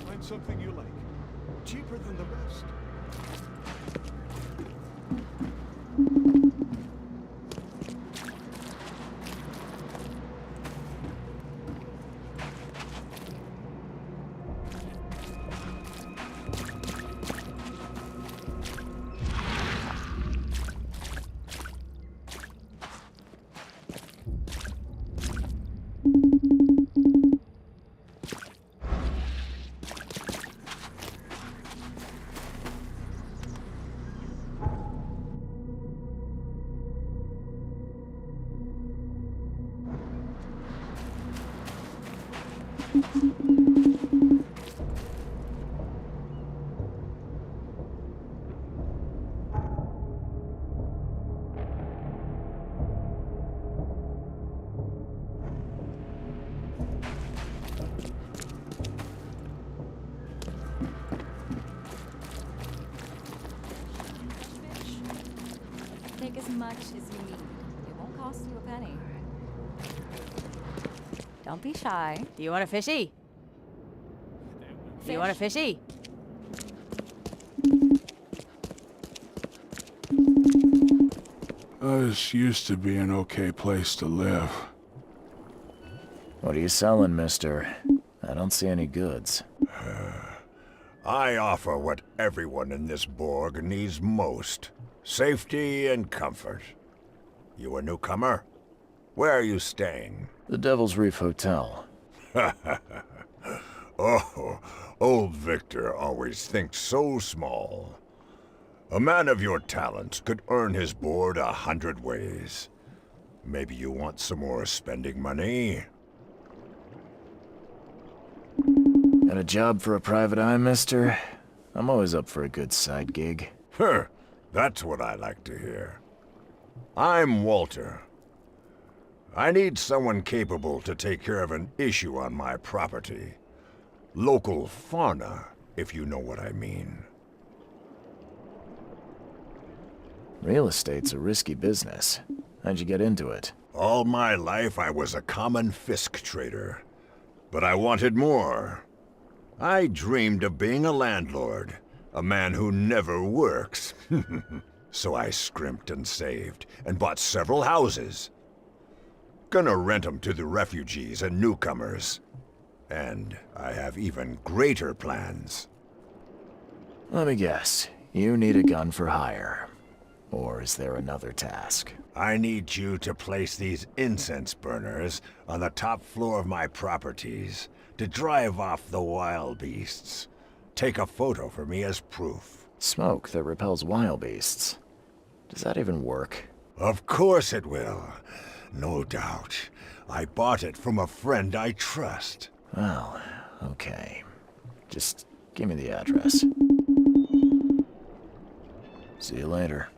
Find something you like. Cheaper than the rest. Take as much as you need. It won't cost you a penny. Don't be shy. Do you want a fishy? Do you want a fishy? This used to be an okay place to live. What are you selling, mister? I don't see any goods. I offer what everyone in this Borg needs most. Safety and comfort. You a newcomer? Where are you staying? The Devil's Reef Hotel. Oh, old Victor always thinks so small. A man of your talents could earn his board 100 ways. Maybe you want some more spending money? Got a job for a private eye, mister? I'm always up for a good side gig. That's what I like to hear. I'm Walter. I need someone capable to take care of an issue on my property. Local fauna, if you know what I mean. Real estate's a risky business. How'd you get into it? All my life I was a common fisk trader. But I wanted more. I dreamed of being a landlord. A man who never works. So I scrimped and saved, and bought several houses. Gonna rent them to the refugees and newcomers. And I have even greater plans. Let me guess. You need a gun for hire. Or is there another task? I need you to place these incense burners on the top floor of my properties to drive off the wild beasts. Take a photo for me as proof. Smoke that repels wild beasts. Does that even work? Of course it will. No doubt. I bought it from a friend I trust. Well, okay. Just give me the address. See you later.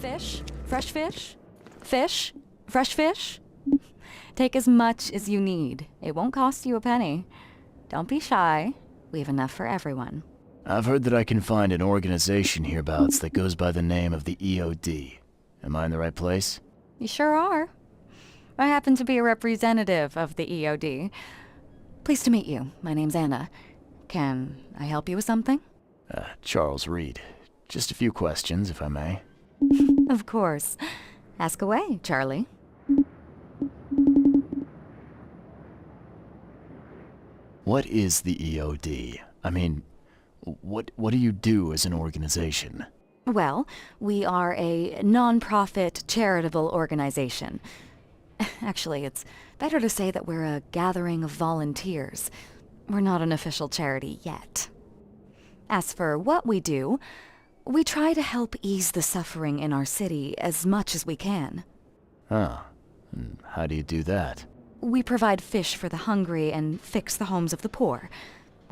Fish? Fresh fish? Fish? Fresh fish? Take as much as you need. It won't cost you a penny. Don't be shy. We have enough for everyone. I've heard that I can find an organization hereabouts that goes by the name of the EOD. Am I in the right place? You sure are. I happen to be a representative of the EOD. Pleased to meet you. My name's Anna. Can I help you with something? Charles Reed. Just a few questions, if I may. Of course. Ask away, Charlie. What is the EOD? I mean, what do you do as an organization? Well, we are a non-profit charitable organization. Actually, it's better to say that we're a gathering of volunteers. We're not an official charity yet. As for what we do, we try to help ease the suffering in our city as much as we can. Huh. And how do you do that? We provide fish for the hungry and fix the homes of the poor.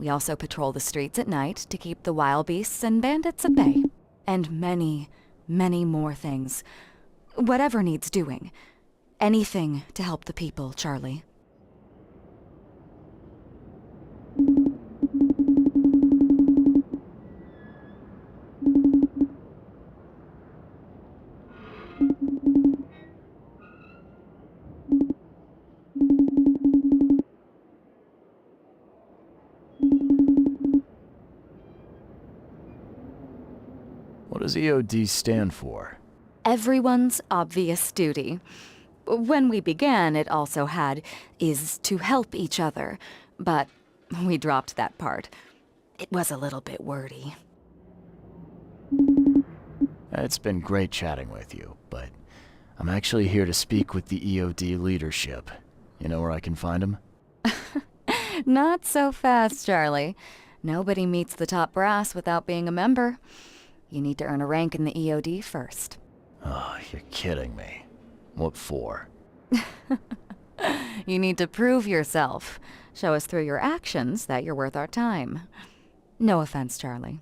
We also patrol the streets at night to keep the wild beasts and bandits at bay. And many, many more things. Whatever needs doing. Anything to help the people, Charlie. What does EOD stand for? Everyone's obvious duty. When we began, it also had, is to help each other, but we dropped that part. It was a little bit wordy. It's been great chatting with you, but I'm actually here to speak with the EOD leadership. You know where I can find them? Not so fast, Charlie. Nobody meets the top brass without being a member. You need to earn a rank in the EOD first. Oh, you're kidding me. What for? You need to prove yourself. Show us through your actions that you're worth our time. No offense, Charlie.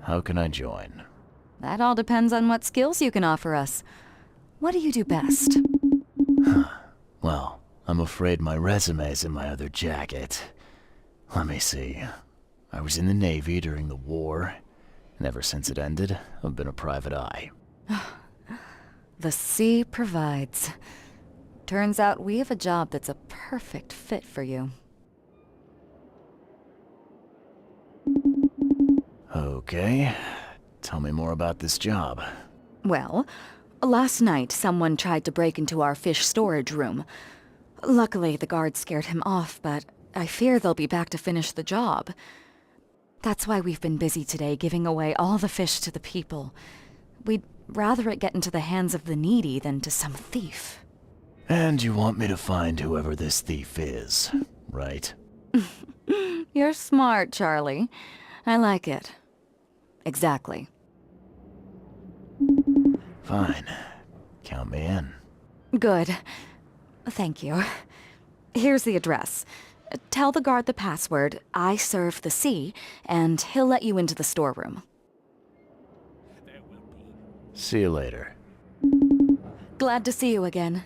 How can I join? That all depends on what skills you can offer us. What do you do best? Well, I'm afraid my resume's in my other jacket. Let me see. I was in the Navy during the war, and ever since it ended, I've been a private eye. The sea provides. Turns out we have a job that's a perfect fit for you. Okay. Tell me more about this job. Well, last night someone tried to break into our fish storage room. Luckily, the guards scared him off, but I fear they'll be back to finish the job. That's why we've been busy today giving away all the fish to the people. We'd rather it get into the hands of the needy than to some thief. And you want me to find whoever this thief is, right? You're smart, Charlie. I like it. Exactly. Fine. Count me in. Good. Thank you. Here's the address. Tell the guard the password, I serve the sea, and he'll let you into the storeroom. See you later. Glad to see you again.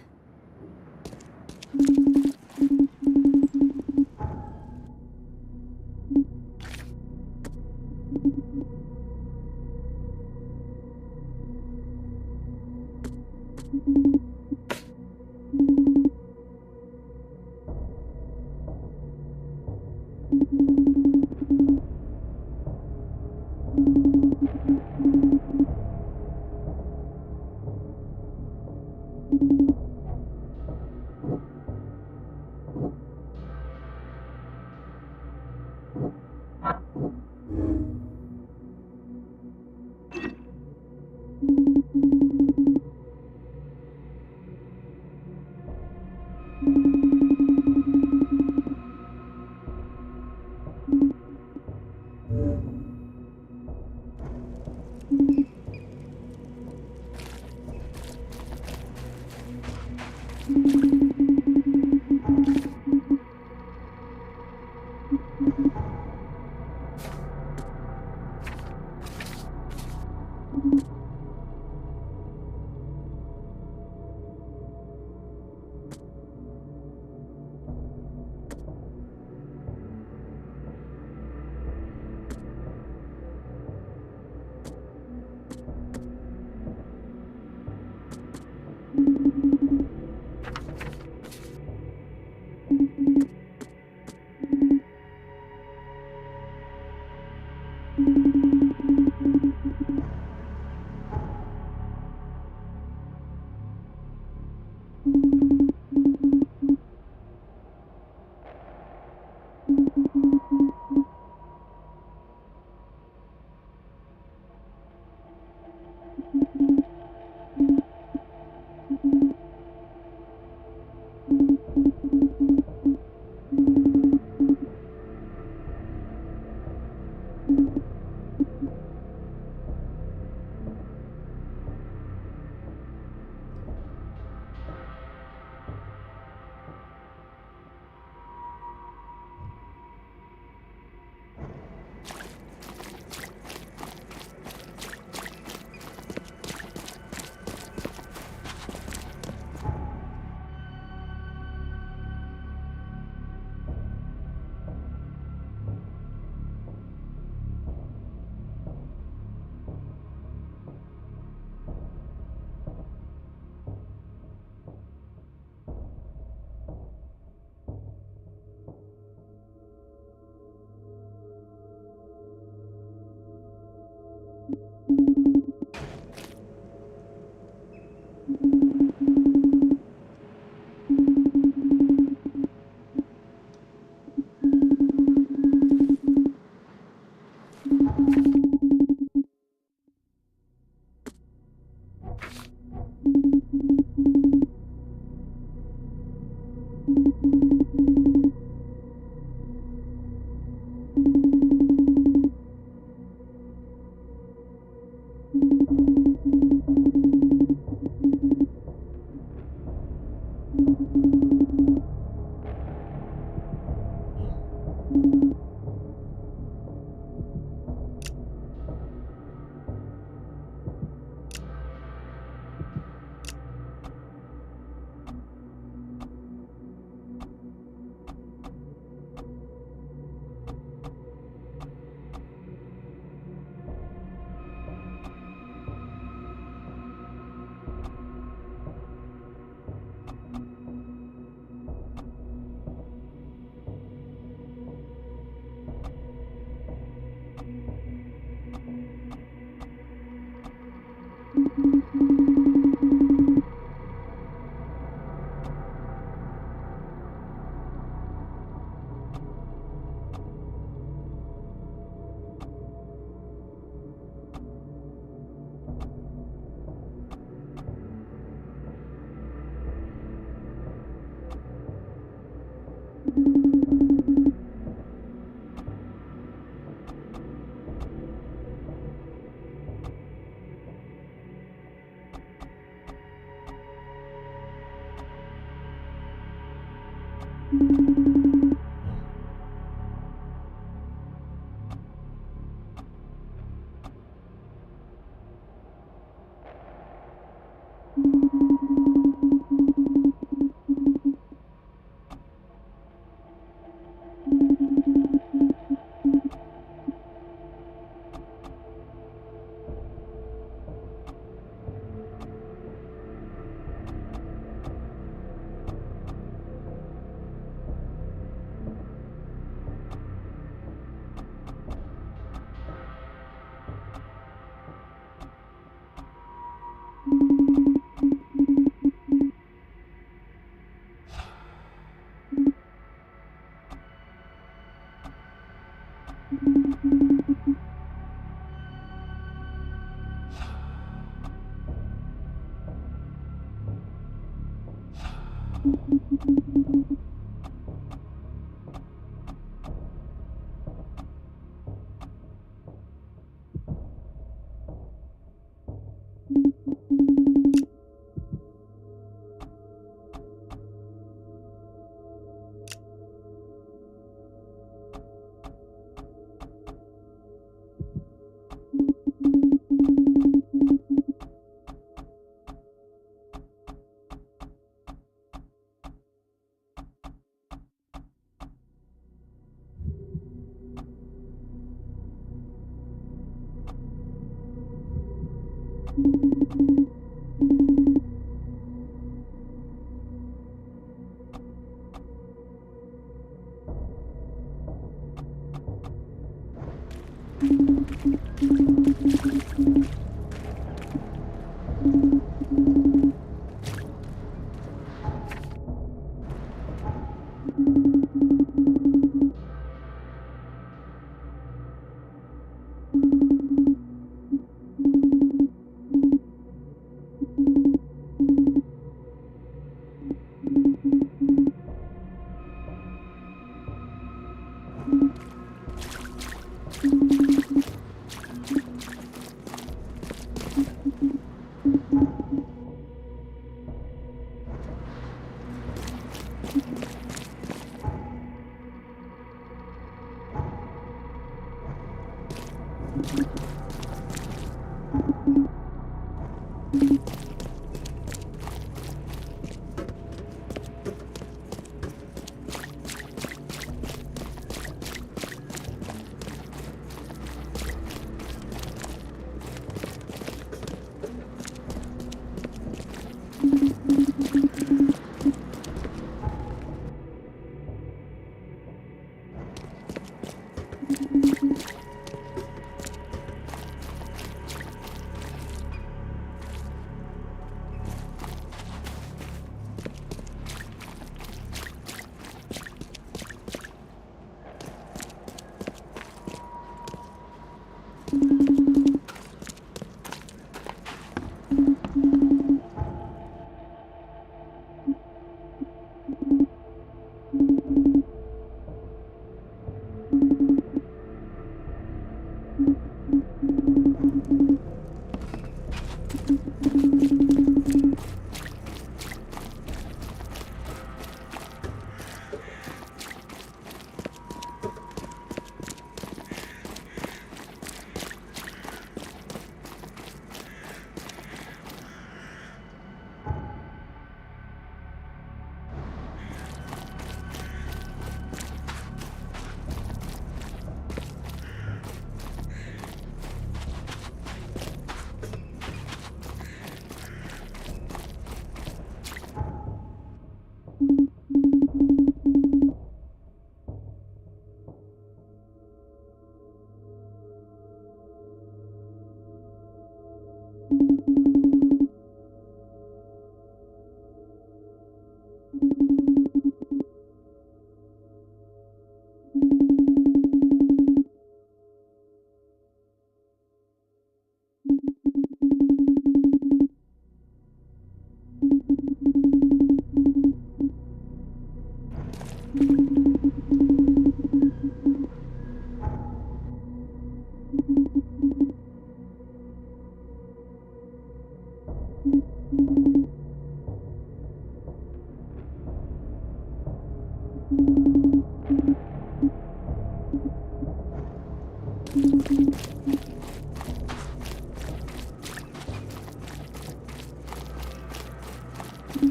The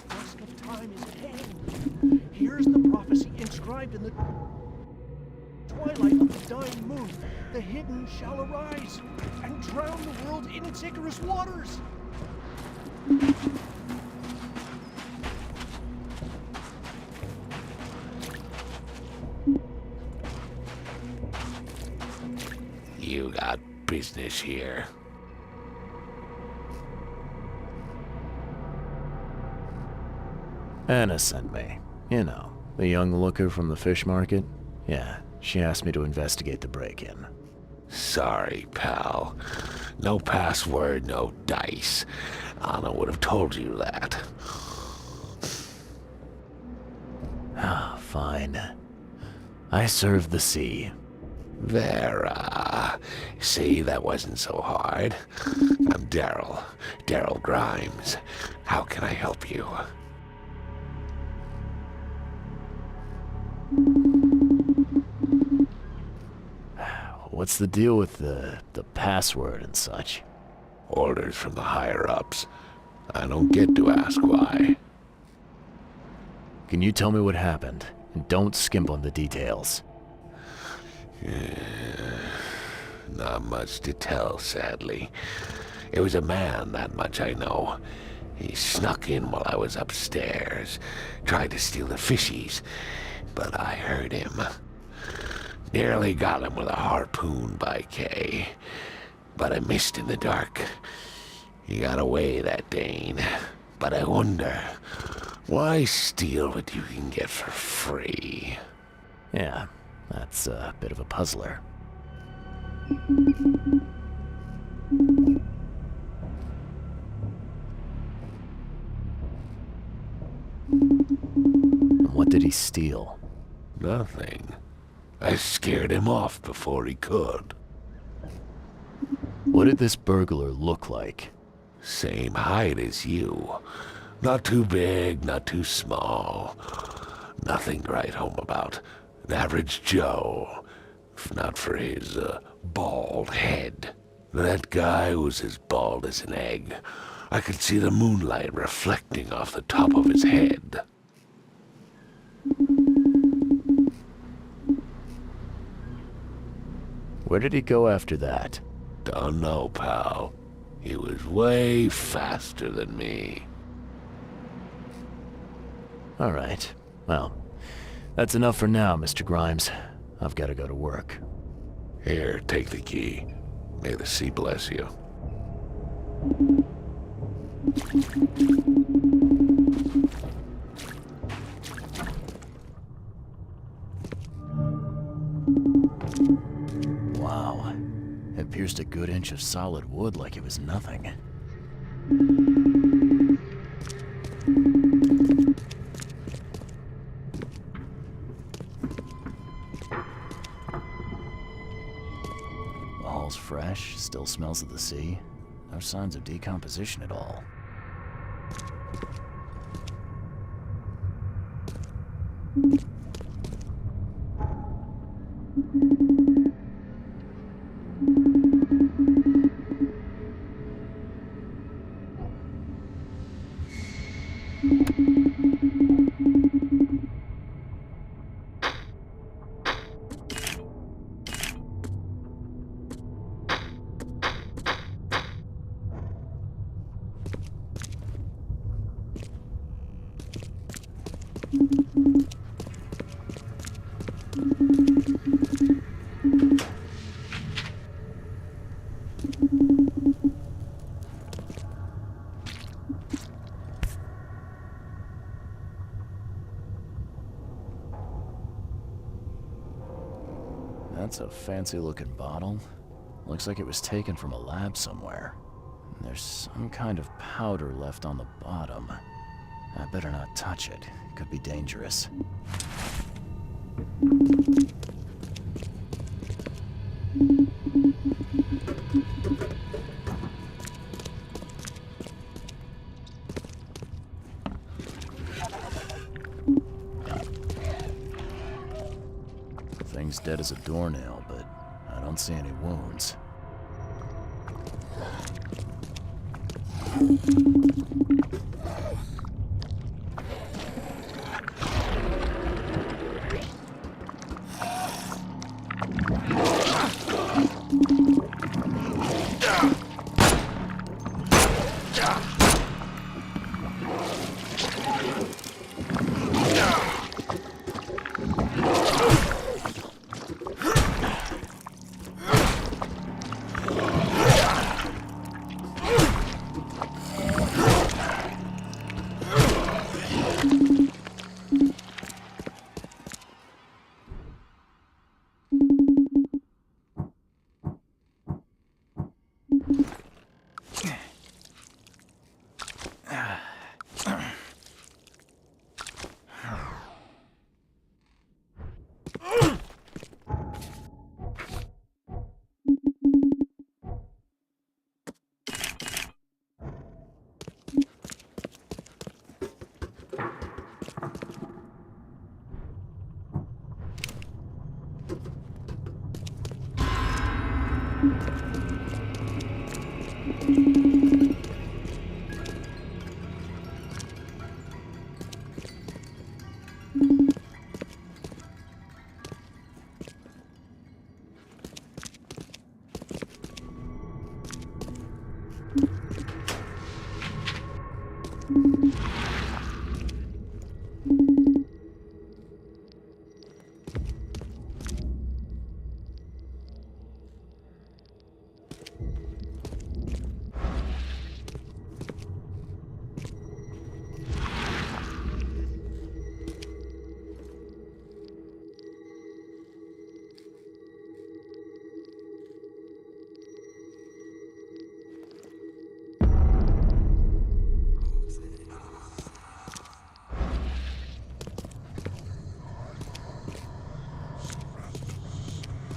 dusk of time is at hand. Here's the prophecy inscribed in the twilight of the dying moon. The hidden shall arise and drown the world in its Icarus waters. You got business here. Anna sent me. You know, the young looker from the fish market. Yeah, she asked me to investigate the break-in. Sorry, pal. No password, no dice. Anna would have told you that. Ah, fine. I serve the sea. Vera. See, that wasn't so hard. I'm Daryl Grimes. How can I help you? What's the deal with the password and such? Orders from the higher-ups. I don't get to ask why. Can you tell me what happened? And don't skimp on the details. Not much to tell, sadly. It was a man, that much I know. He snuck in while I was upstairs, tried to steal the fishies, but I heard him. Nearly got him with a harpoon by Kay, but I missed in the dark. He got away, that Dane. But I wonder, why steal what you can get for free? Yeah, that's a bit of a puzzler. What did he steal? Nothing. I scared him off before he could. What did this burglar look like? Same height as you. Not too big, not too small. Nothing to write home about. An average Joe. If not for his, bald head. That guy was as bald as an egg. I could see the moonlight reflecting off the top of his head. Where did he go after that? Don't know, pal. He was way faster than me. All right. Well, that's enough for now, Mr. Grimes. I've got to go to work. Here, take the key. May the sea bless you. Wow. It pierced a good inch of solid wood like it was nothing. The hall's fresh, still smells of the sea. No signs of decomposition at all. That's a fancy-looking bottle. Looks like it was taken from a lab somewhere. There's some kind of powder left on the bottom. I better not touch it. It could be dangerous. Thing's dead as a doornail, but I don't see any wounds.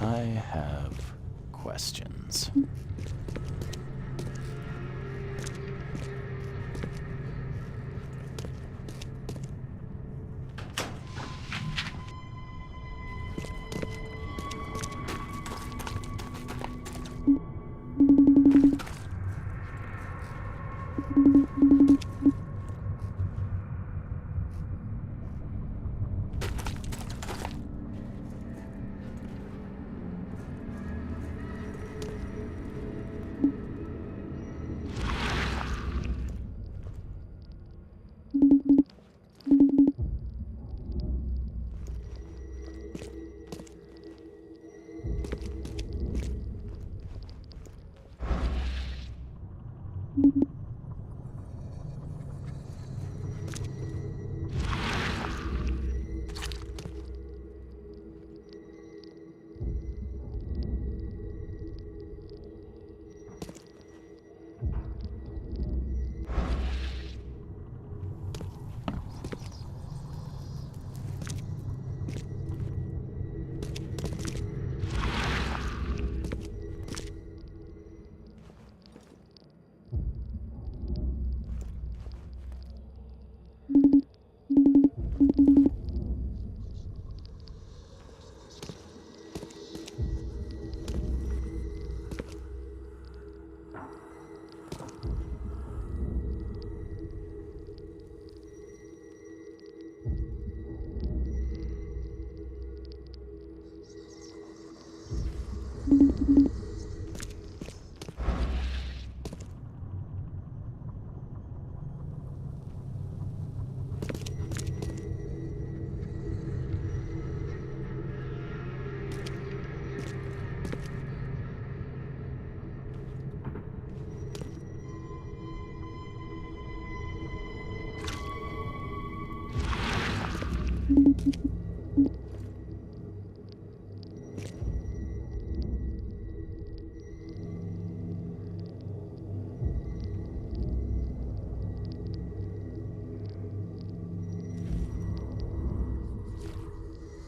I have questions.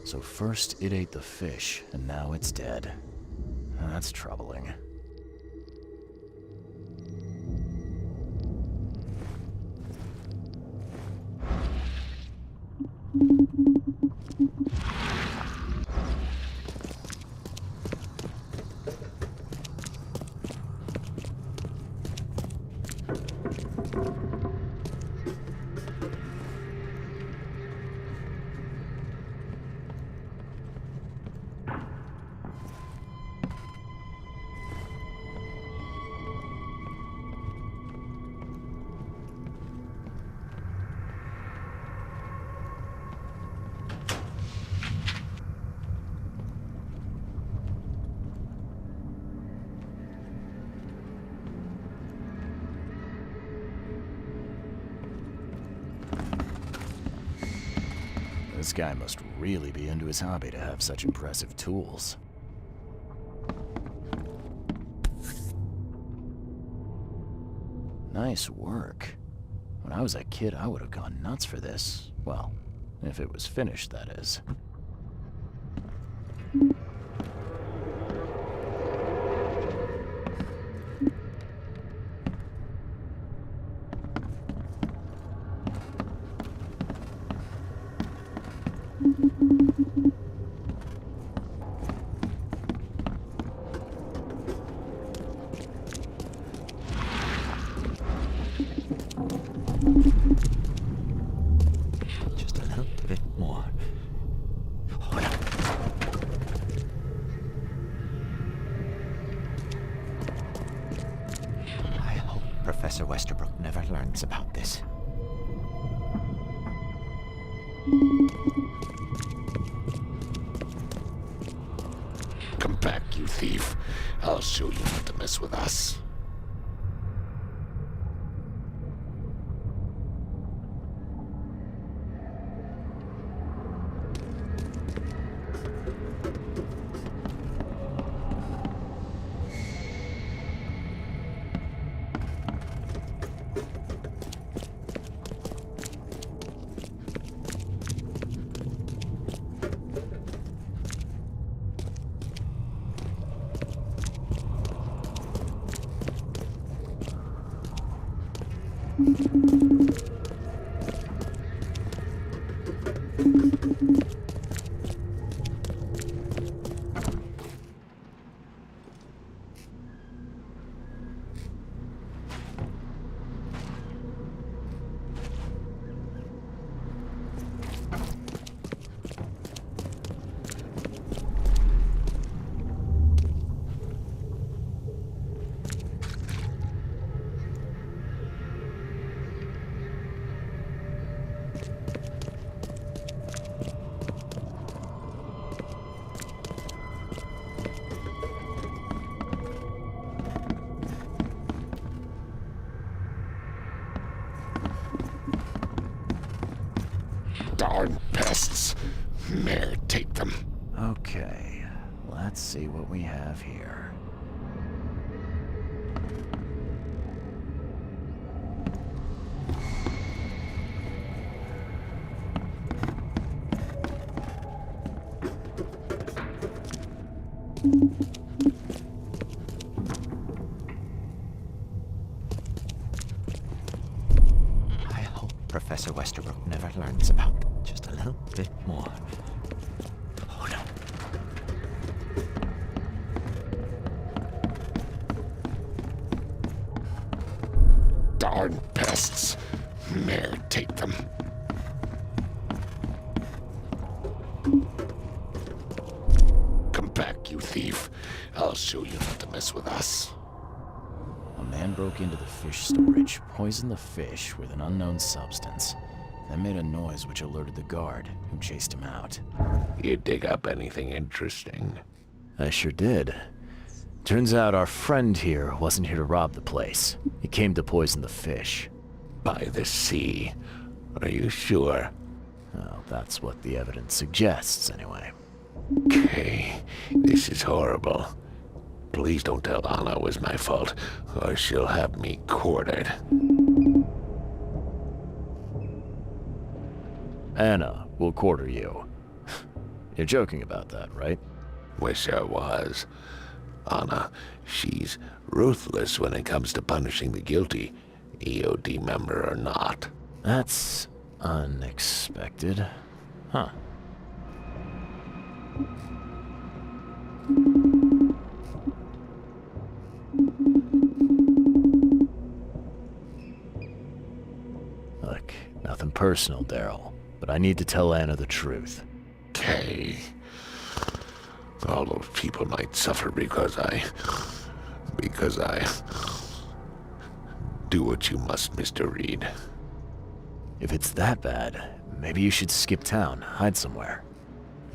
So first it ate the fish, and now it's dead. That's troubling. This guy must really be into his hobby to have such impressive tools. Nice work. When I was a kid, I would have gone nuts for this. Well, if it was finished, that is. Just a little bit more. Hold on. I hope Professor Westerbrook never learns about this. Come back, you thief. I'll show you not to mess with us. Darn pests. Mayor, take them. Okay, let's see what we have here. I hope Professor Westerbrook never learns about just a little bit more. Hold on. Darn pests. Mayor, take them. Come back, you thief. I'll show you not to mess with us. A man broke into the fish storage, poisoned the fish with an unknown substance, then made a noise which alerted the guard, who chased him out. You dig up anything interesting? I sure did. Turns out our friend here wasn't here to rob the place. He came to poison the fish. By the sea. Are you sure? Well, that's what the evidence suggests, anyway. Okay, this is horrible. Please don't tell Anna it was my fault, or she'll have me quartered. Anna will quarter you. You're joking about that, right? Wish I was. Anna, she's ruthless when it comes to punishing the guilty, EOD member or not. That's unexpected. Huh. Look, nothing personal, Daryl, but I need to tell Anna the truth. Okay. All those people might suffer because I do what you must, Mr. Reed. If it's that bad, maybe you should skip town, hide somewhere.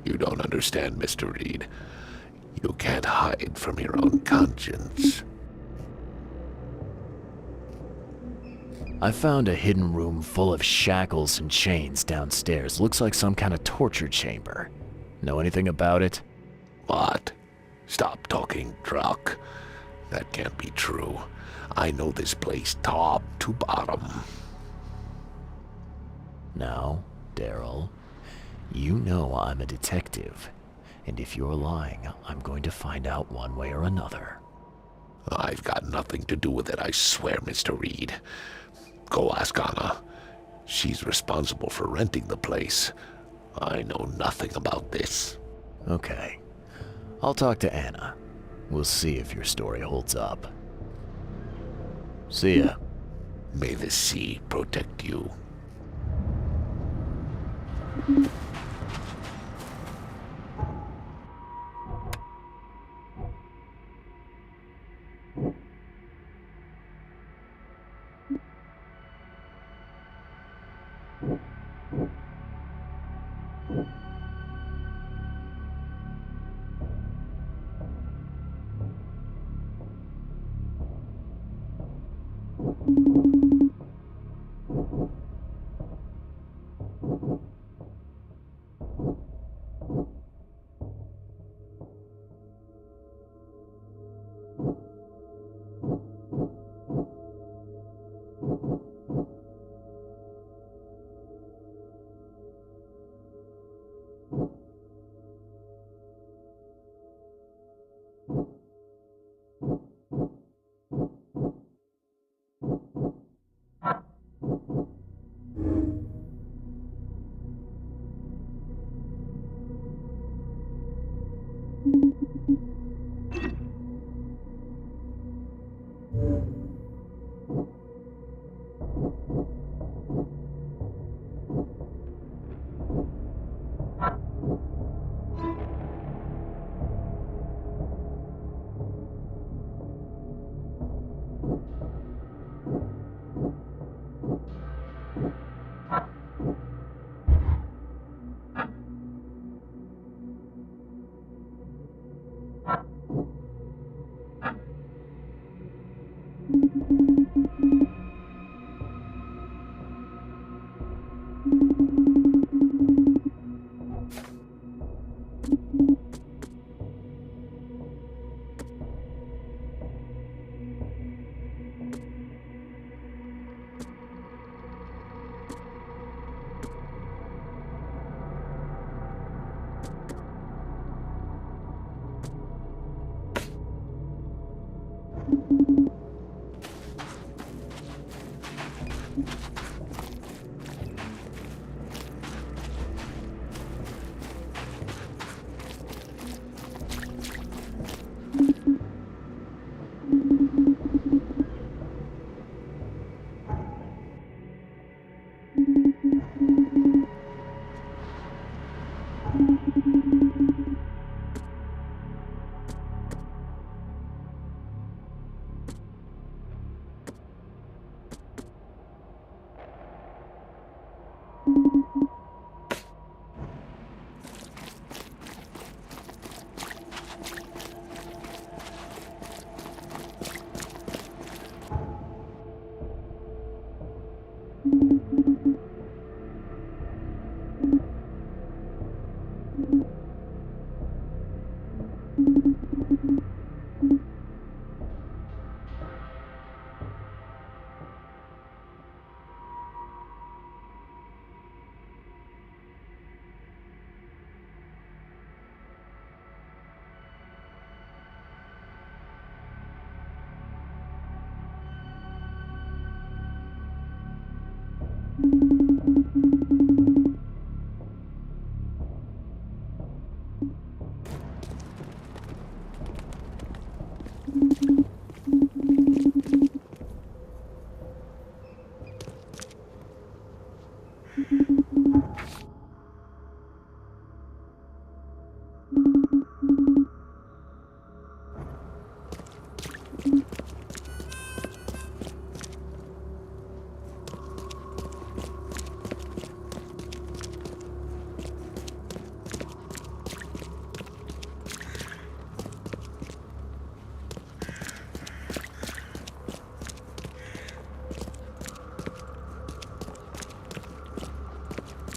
You don't understand, Mr. Reed. You can't hide from your own conscience. I found a hidden room full of shackles and chains downstairs. Looks like some kind of torture chamber. Know anything about it? What? Stop talking truck. That can't be true. I know this place top to bottom. Now, Daryl, you know I'm a detective. And if you're lying, I'm going to find out one way or another. I've got nothing to do with it, I swear, Mr. Reed. Go ask Anna. She's responsible for renting the place. I know nothing about this. Okay. I'll talk to Anna. We'll see if your story holds up. See ya. May the sea protect you.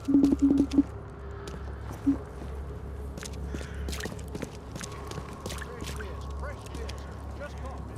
Fresh fish. Just caught it.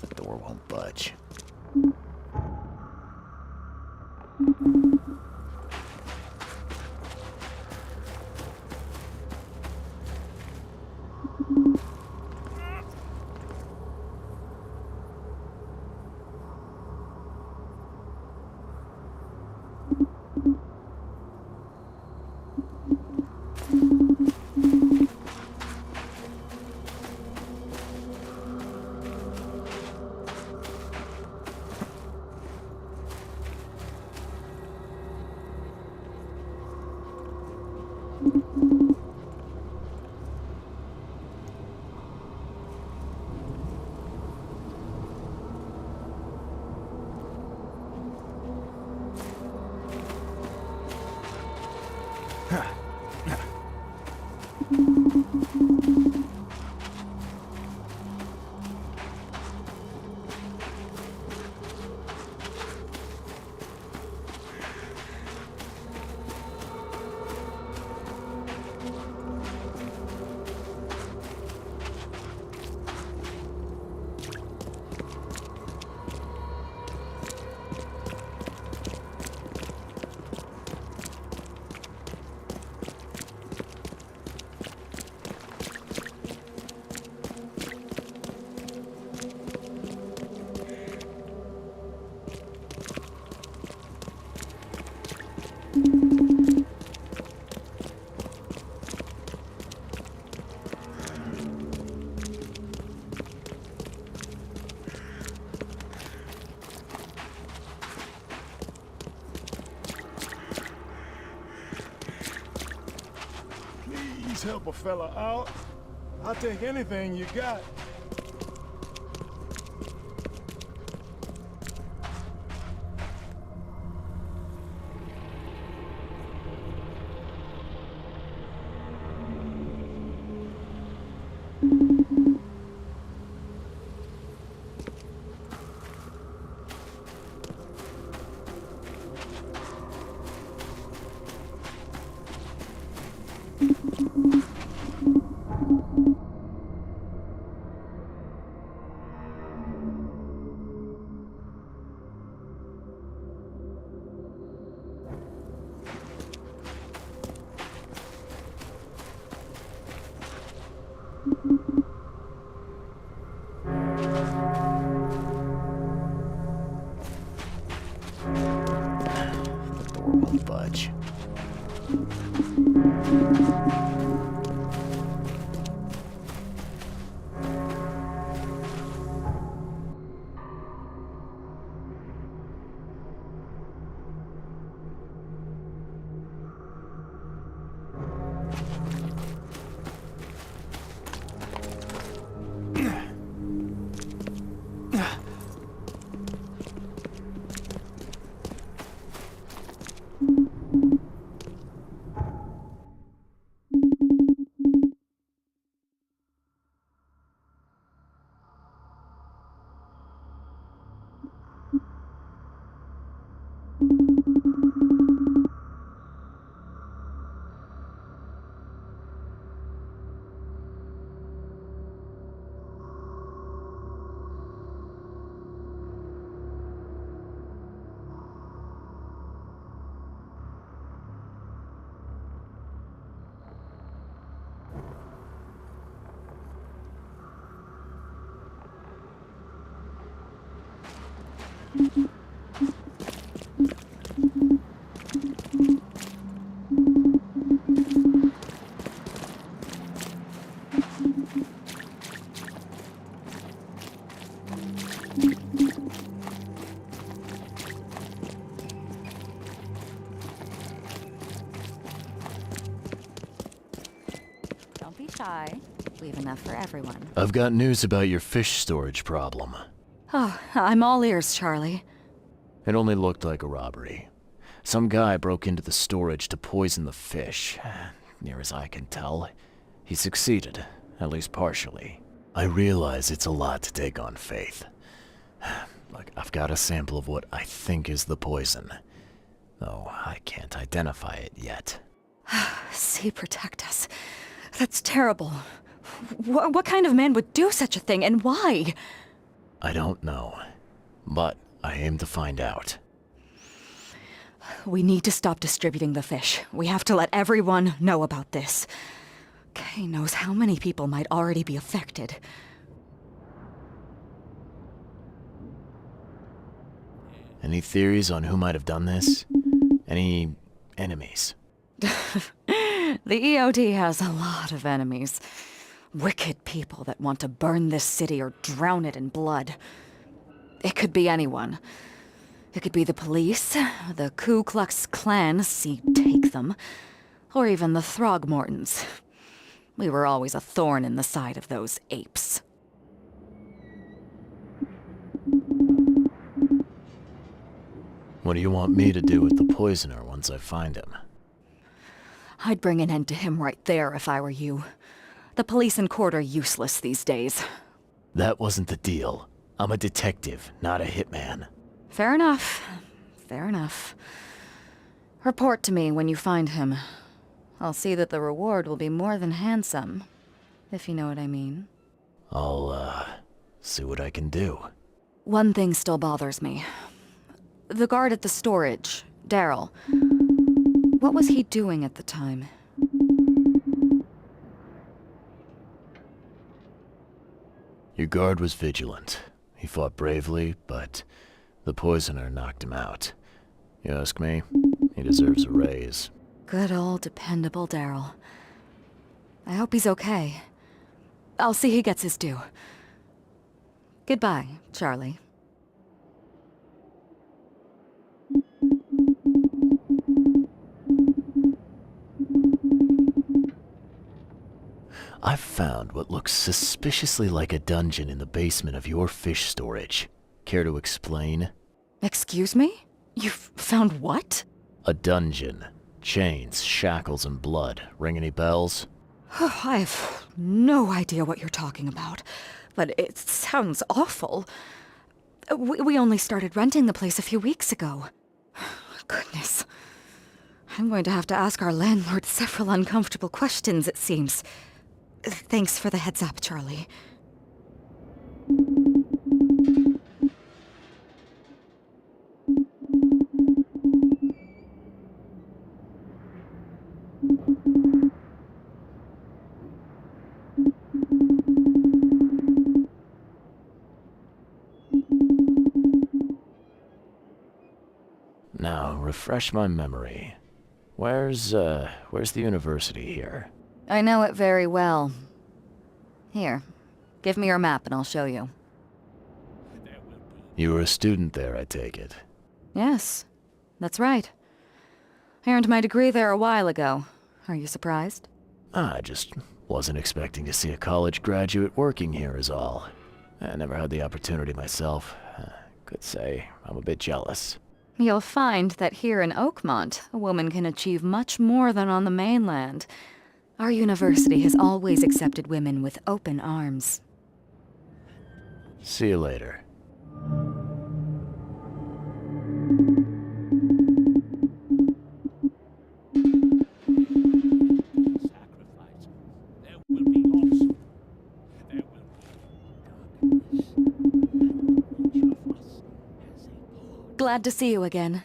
The door won't budge. always help a fella out. I'll take anything you got. The door won't budge. Don't be shy. We have enough for everyone. I've got news about your fish storage problem. Oh, I'm all ears, Charlie. It only looked like a robbery. Some guy broke into the storage to poison the fish. Near as I can tell, he succeeded, at least partially. I realize it's a lot to take on faith. Look, I've got a sample of what I think is the poison, though I can't identify it yet. See, protect us. That's terrible. What kind of man would do such a thing, and why? I don't know, but I aim to find out. We need to stop distributing the fish. We have to let everyone know about this. Kay knows how many people might already be affected. Any theories on who might have done this? Any enemies? The EOD has a lot of enemies. Wicked people that want to burn this city or drown it in blood. It could be anyone. It could be the police, the Ku Klux Klan, see, take them, or even the Throgmortons. We were always a thorn in the side of those apes. What do you want me to do with the poisoner once I find him? I'd bring an end to him right there if I were you. The police and court are useless these days. That wasn't the deal. I'm a detective, not a hitman. Fair enough. Fair enough. Report to me when you find him. I'll see that the reward will be more than handsome, if you know what I mean. I'll, see what I can do. One thing still bothers me. The guard at the storage, Daryl. What was he doing at the time? Your guard was vigilant. He fought bravely, but the poisoner knocked him out. You ask me, he deserves a raise. Good old dependable Daryl. I hope he's okay. I'll see he gets his due. Goodbye, Charlie. I've found what looks suspiciously like a dungeon in the basement of your fish storage. Care to explain? Excuse me? You've found what? A dungeon. Chains, shackles, and blood. Ring any bells? I've no idea what you're talking about, but it sounds awful. We only started renting the place a few weeks ago. Goodness. I'm going to have to ask our landlord several uncomfortable questions, it seems. Thanks for the heads up, Charlie. Now, refresh my memory. Where's the university here? I know it very well. Here, give me your map and I'll show you. You were a student there, I take it. Yes, that's right. I earned my degree there a while ago. Are you surprised? I just wasn't expecting to see a college graduate working here is all. I never had the opportunity myself. Could say I'm a bit jealous. You'll find that here in Oakmont, a woman can achieve much more than on the mainland. Our university has always accepted women with open arms. See you later. Glad to see you again.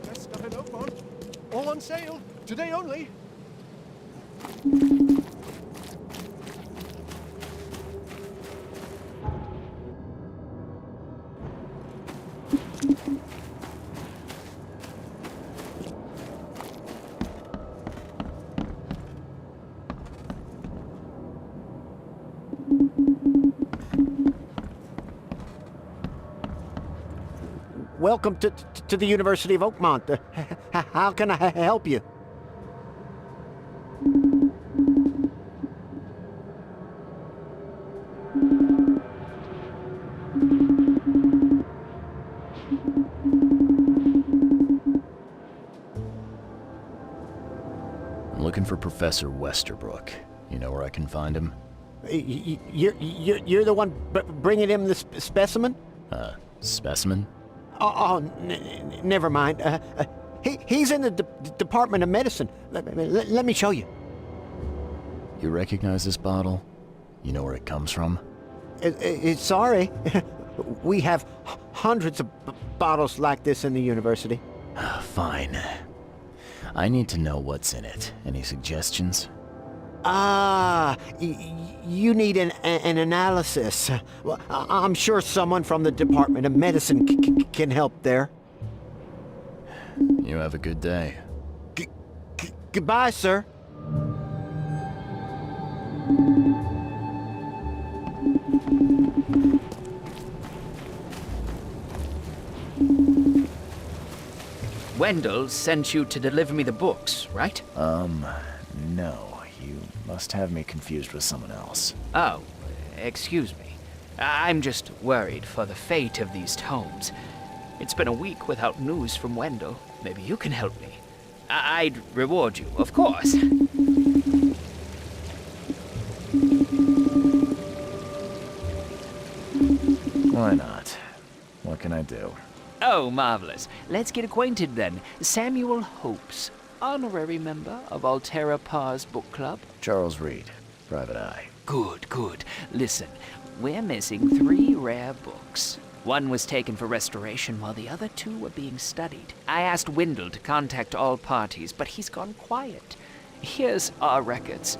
Best stuff in Oakmont. All on sale. Today only. Welcome to the University of Oakmont. How can I help you? I'm looking for Professor Westerbrook. You know where I can find him? You're the one bringing him the specimen? Specimen? Never mind. He's in the Department of Medicine. Let me show you. You recognize this bottle? You know where it comes from? Sorry. We have hundreds of bottles like this in the university. Fine. I need to know what's in it. Any suggestions? You need an analysis. Well, I'm sure someone from the Department of Medicine can help there. You have a good day. Goodbye, sir. Wendell sent you to deliver me the books, right? No. You must have me confused with someone else. Oh, excuse me. I'm just worried for the fate of these tomes. It's been a week without news from Wendell. Maybe you can help me. I'd reward you, of course. Why not? What can I do? Oh, marvelous. Let's get acquainted then. Samuel Hopes, honorary member of Altera Par's book club. Charles Reed, Private Eye. Good, good. Listen, we're missing 3 rare books. One was taken for restoration while the other 2 were being studied. I asked Wendell to contact all parties, but he's gone quiet. Here's our records.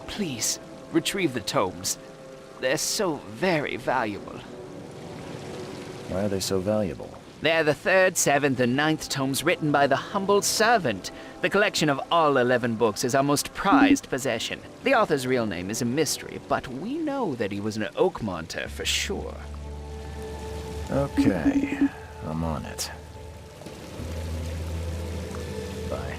Please, retrieve the tomes. They're so very valuable. Why are they so valuable? They're the 3rd, 7th, and 9th tomes written by the humble servant. The collection of all 11 books is our most prized possession. The author's real name is a mystery, but we know that he was an Oakmonter for sure. Okay, I'm on it. Bye.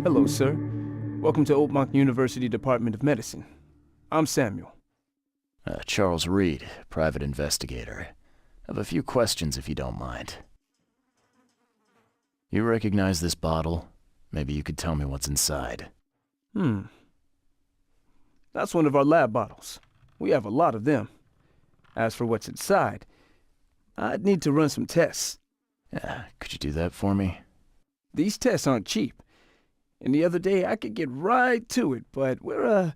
Hello, sir. Welcome to Oakmont University Department of Medicine. I'm Samuel. Charles Reed, private investigator. I have a few questions if you don't mind. You recognize this bottle? Maybe you could tell me what's inside. That's one of our lab bottles. We have a lot of them. As for what's inside, I'd need to run some tests. Could you do that for me? These tests aren't cheap. And the other day I could get right to it, but we're,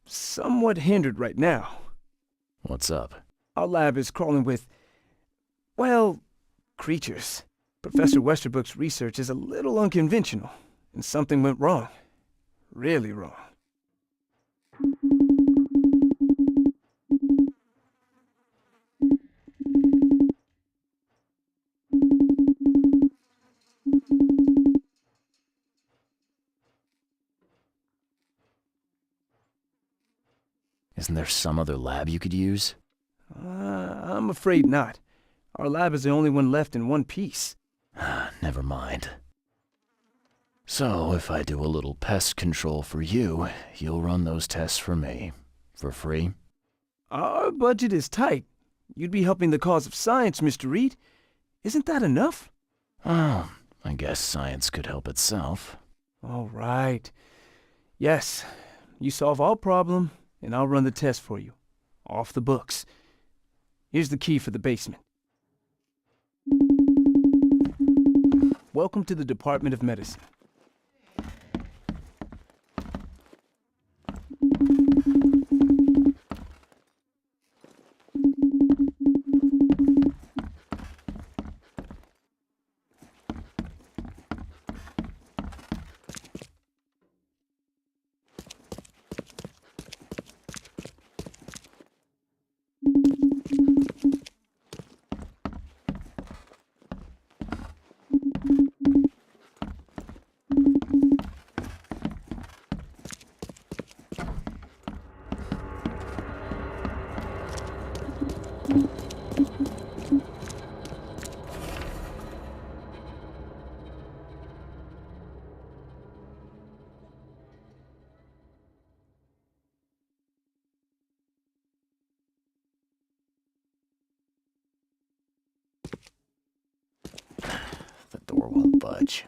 somewhat hindered right now. What's up? Our lab is crawling with, well, creatures. Professor Westerbrook's research is a little unconventional, and something went wrong. Really wrong. Isn't there some other lab you could use? I'm afraid not. Our lab is the only one left in one piece. Never mind. So, if I do a little pest control for you, you'll run those tests for me. For free? Our budget is tight. You'd be helping the cause of science, Mr. Reed. Isn't that enough? Oh, I guess science could help itself. All right. Yes, you solve all problem, and I'll run the test for you. Off the books. Here's the key for the basement. Welcome to the Department of Medicine. The door won't budge.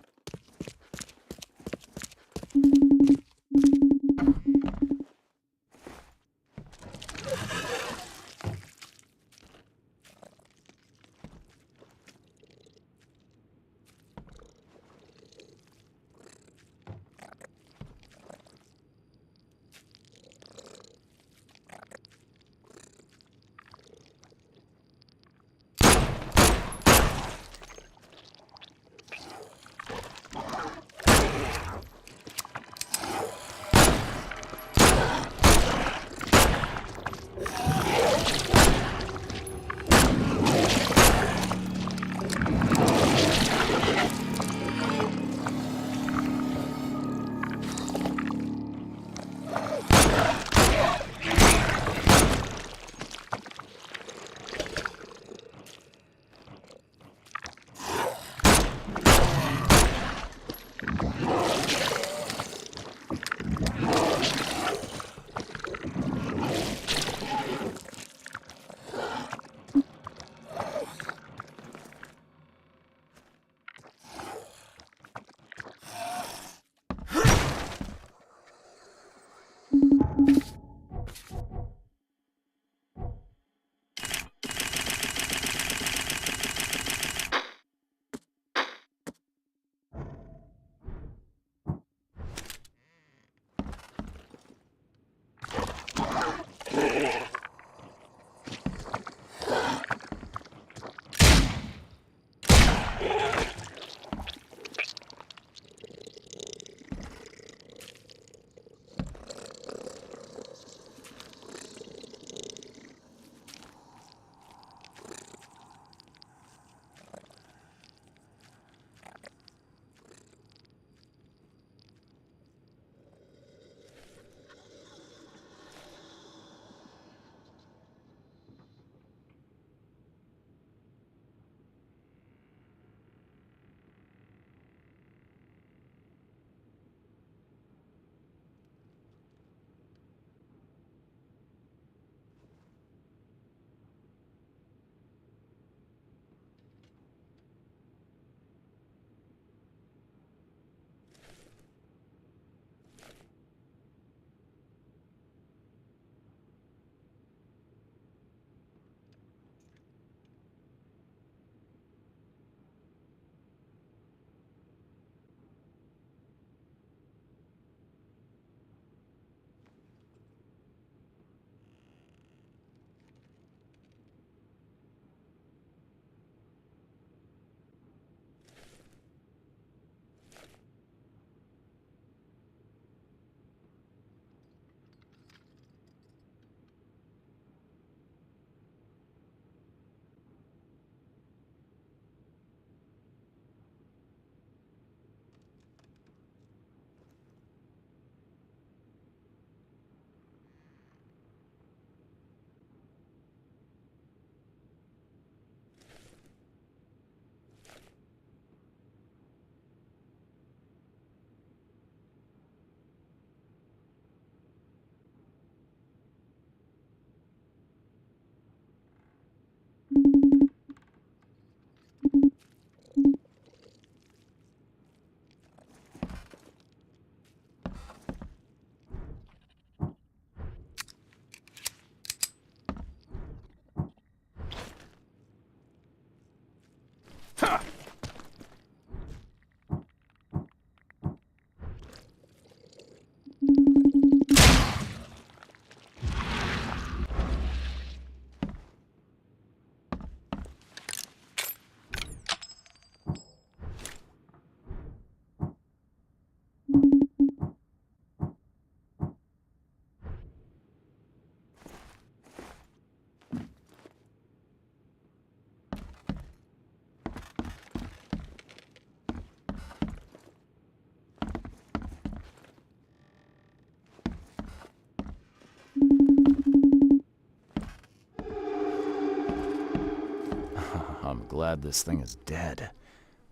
I'm glad this thing is dead.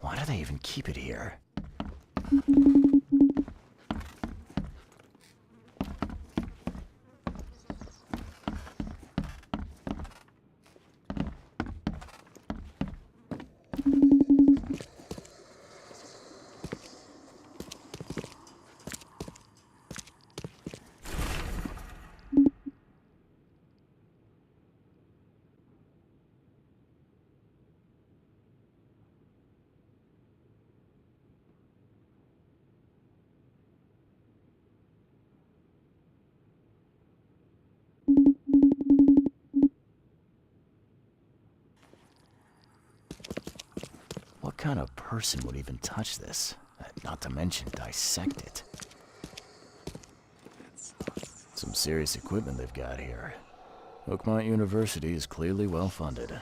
Why do they even keep it here? kind of person would even touch this? Not to mention dissect it. Some serious equipment they've got here. Oakmont University is clearly well funded.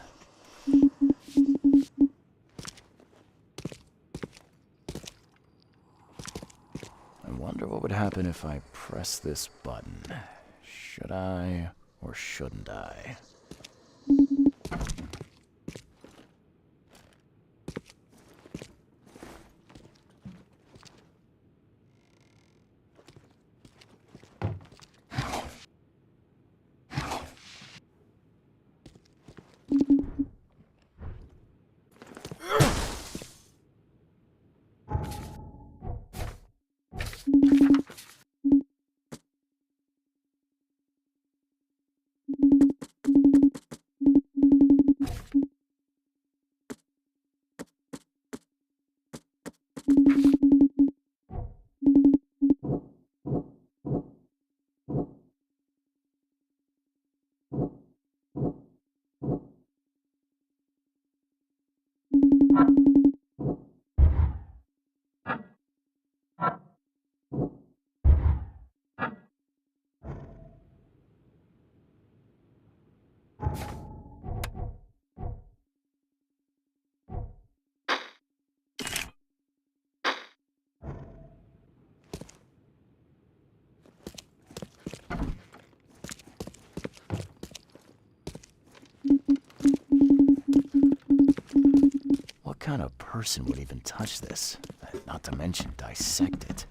I wonder what would happen if I press this button. Should I or shouldn't I? What kind of person would even touch this? Not to mention dissect it.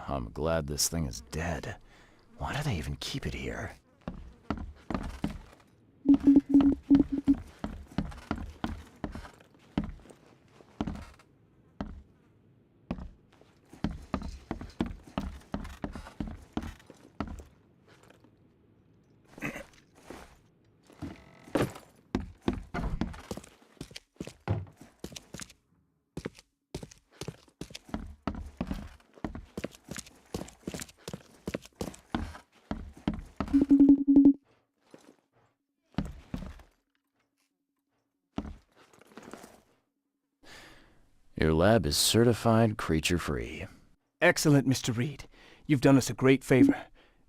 I'm glad this thing is dead. Why do they even keep it here? Your lab is certified creature-free. Excellent, Mr. Reed. You've done us a great favor.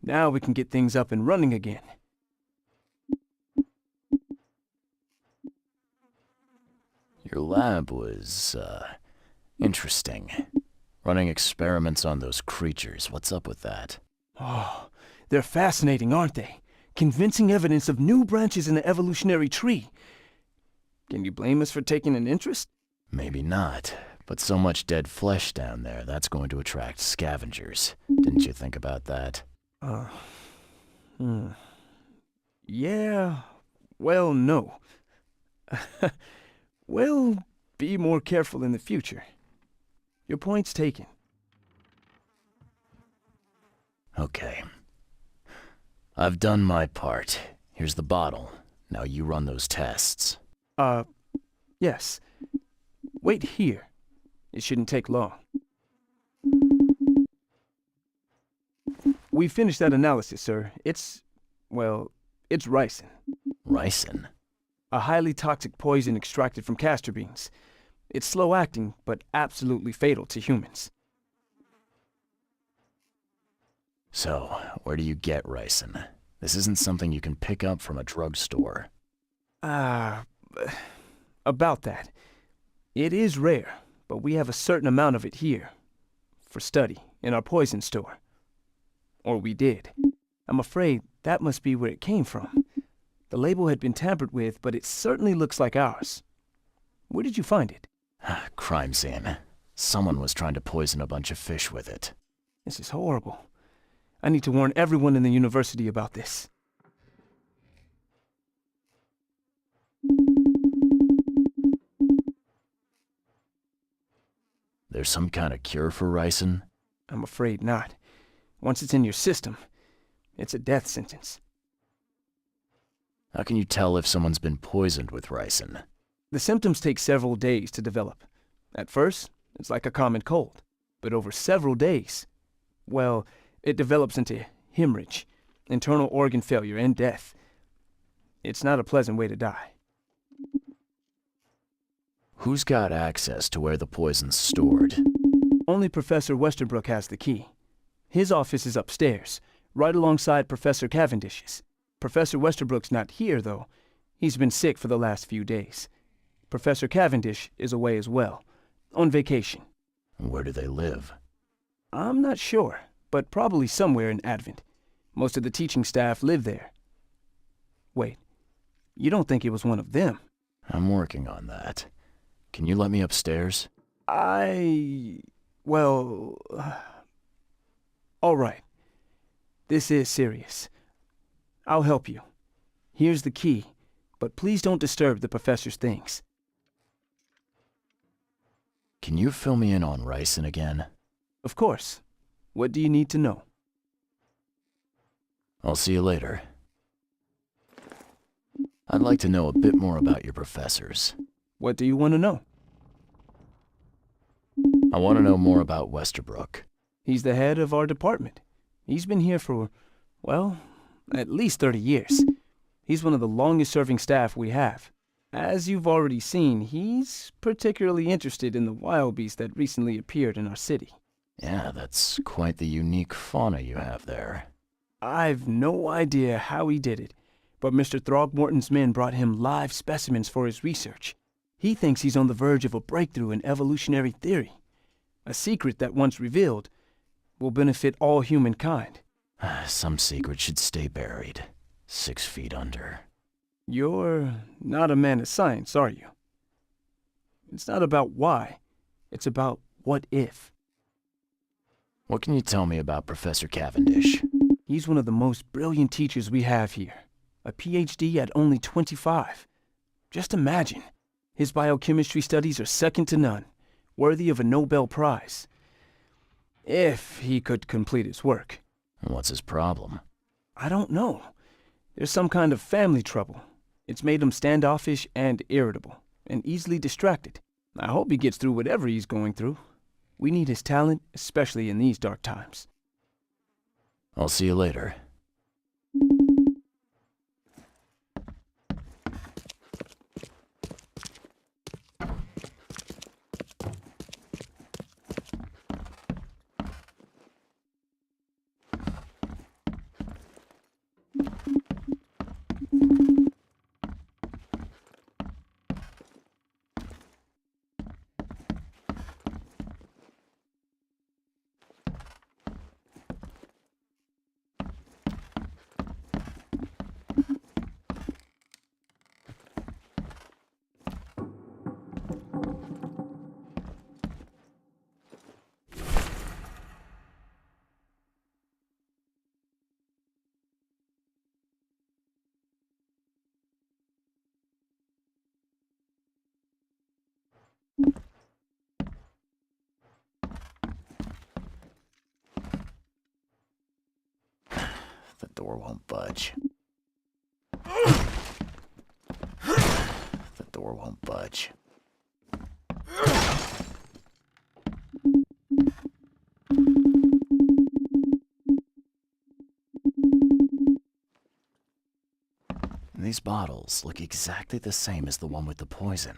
Now we can get things up and running again. Your lab was, interesting. Running experiments on those creatures. What's up with that? Oh, they're fascinating, aren't they? Convincing evidence of new branches in the evolutionary tree. Can you blame us for taking an interest? Maybe not, but so much dead flesh down there, that's going to attract scavengers. Didn't you think about that? Yeah, well, no. We'll be more careful in the future. Your point's taken. Okay. I've done my part. Here's the bottle. Now you run those tests. Yes. Wait here. It shouldn't take long. We finished that analysis, sir. It's ricin. Ricin? A highly toxic poison extracted from castor beans. It's slow-acting, but absolutely fatal to humans. So, where do you get ricin? This isn't something you can pick up from a drugstore. About that. It is rare, but we have a certain amount of it here. For study, in our poison store. Or we did. I'm afraid that must be where it came from. The label had been tampered with, but it certainly looks like ours. Where did you find it? Crime scene. Someone was trying to poison a bunch of fish with it. This is horrible. I need to warn everyone in the university about this. There's some kind of cure for ricin? I'm afraid not. Once it's in your system, it's a death sentence. How can you tell if someone's been poisoned with ricin? The symptoms take several days to develop. At first, it's like a common cold. But over several days, well, it develops into hemorrhage, internal organ failure, and death. It's not a pleasant way to die. Who's got access to where the poison's stored? Only Professor Westerbrook has the key. His office is upstairs, right alongside Professor Cavendish's. Professor Westerbrook's not here, though. He's been sick for the last few days. Professor Cavendish is away as well, on vacation. Where do they live? I'm not sure, but probably somewhere in Advent. Most of the teaching staff live there. Wait, you don't think it was one of them? I'm working on that. Can you let me upstairs? Well... all right. This is serious. I'll help you. Here's the key, but please don't disturb the professor's things. Can you fill me in on ricin again? Of course. What do you need to know? I'll see you later. I'd like to know a bit more about your professors. What do you want to know? I want to know more about Westerbrook. He's the head of our department. He's been here for, well, at least 30 years. He's one of the longest-serving staff we have. As you've already seen, he's particularly interested in the wild beast that recently appeared in our city. Yeah, that's quite the unique fauna you have there. I've no idea how he did it, but Mr. Throgmorton's men brought him live specimens for his research. He thinks he's on the verge of a breakthrough in evolutionary theory. A secret that, once revealed, will benefit all humankind. Some secret should stay buried, 6 feet under. You're not a man of science, are you? It's not about why, it's about what if. What can you tell me about Professor Cavendish? He's one of the most brilliant teachers we have here. A PhD at only 25. Just imagine. His biochemistry studies are second to none, worthy of a Nobel Prize. If he could complete his work. What's his problem? I don't know. There's some kind of family trouble. It's made him standoffish and irritable, and easily distracted. I hope he gets through whatever he's going through. We need his talent, especially in these dark times. I'll see you later. The door won't budge. The door won't budge. These bottles look exactly the same as the one with the poison.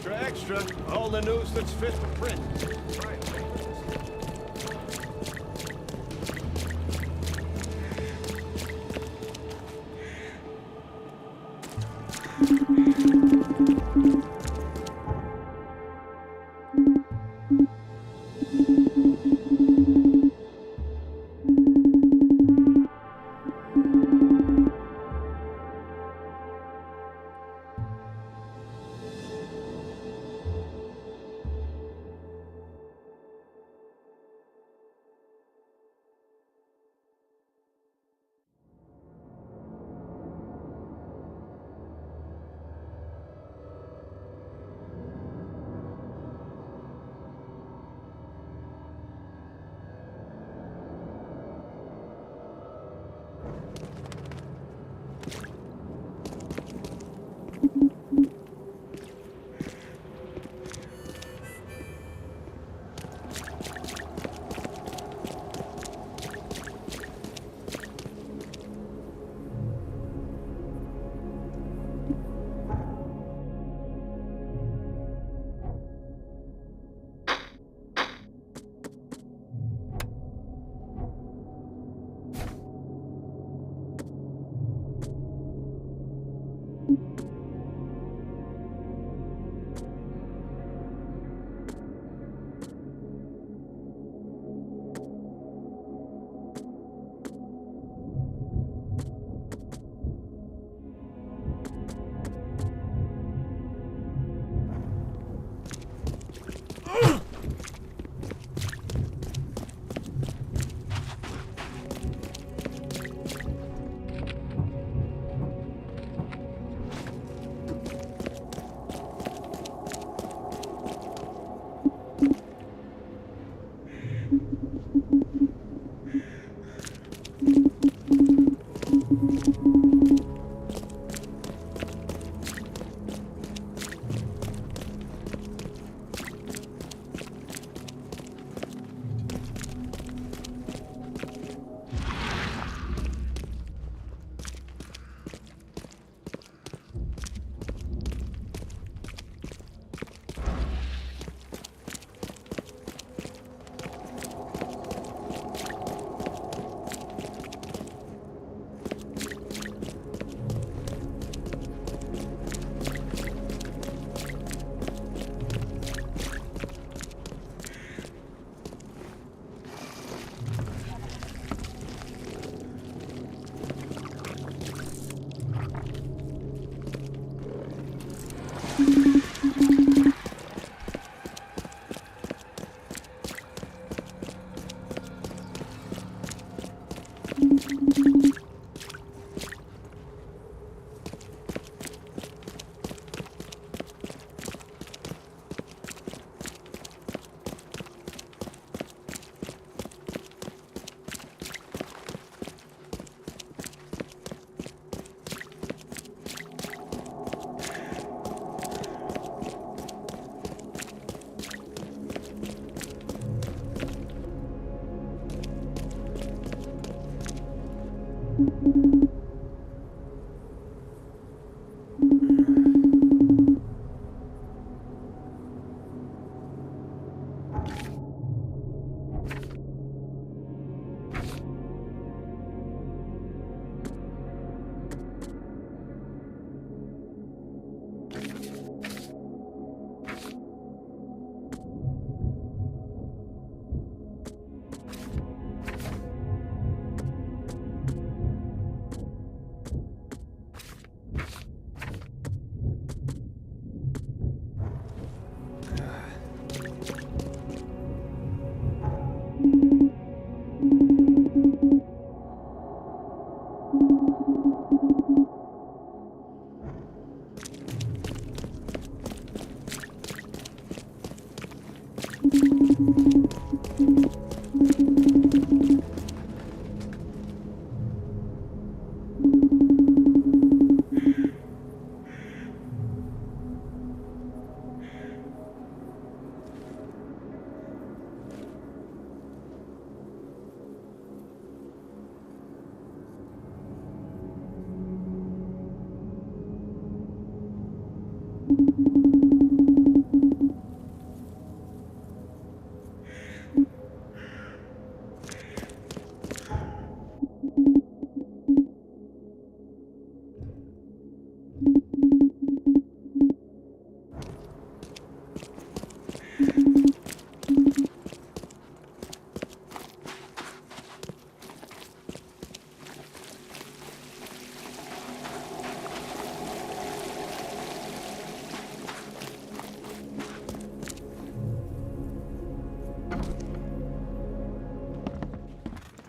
Extra, all the news that's fit for print.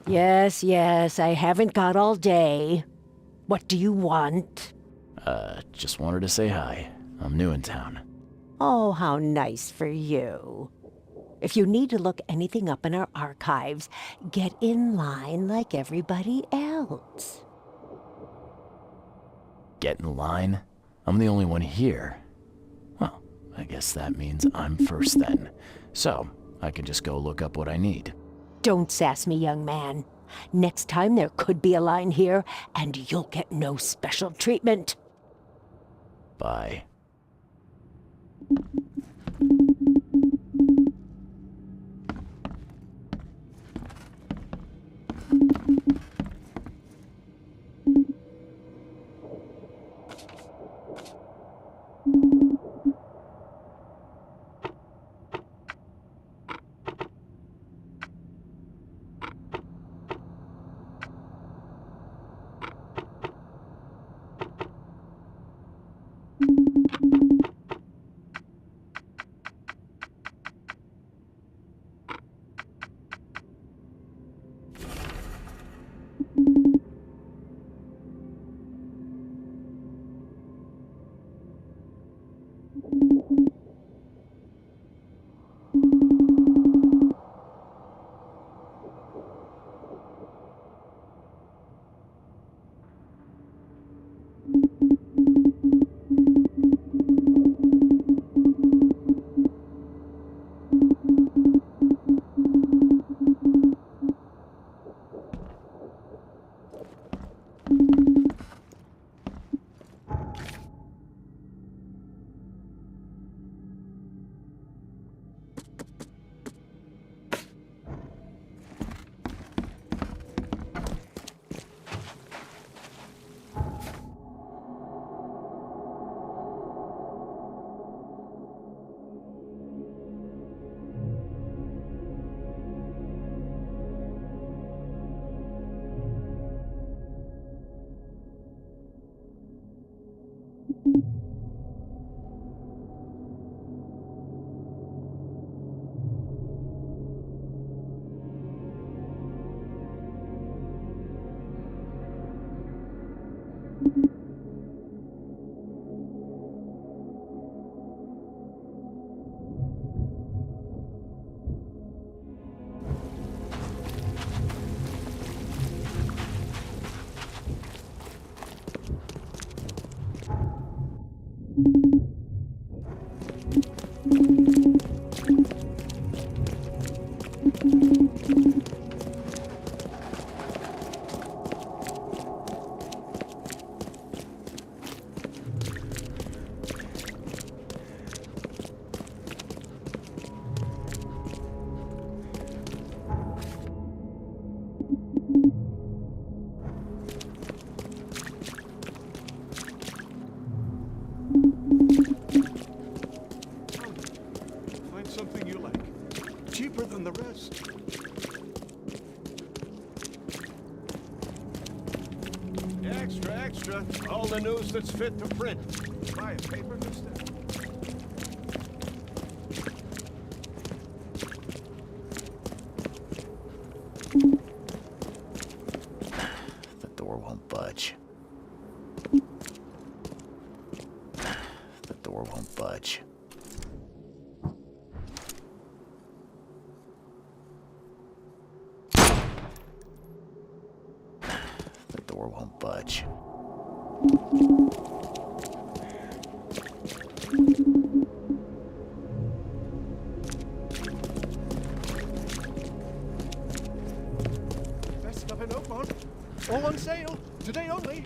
Yes, yes, I haven't got all day. What do you want? Just wanted to say hi. I'm new in town. Oh, how nice for you. If you need to look anything up in our archives, get in line like everybody else. Get in line? I'm the only one here. Well, I guess that means I'm first then. So, I can just go look up what I need. Don't sass me, young man. Next time there could be a line here, and you'll get no special treatment. Bye. Find something you like. Cheaper than the rest. Extra, extra. All the news that's fit to print. Buy a paper instead. The door won't budge. The door won't budge. The door won't budge. Best stuff in Oakmont. All on sale. Today only.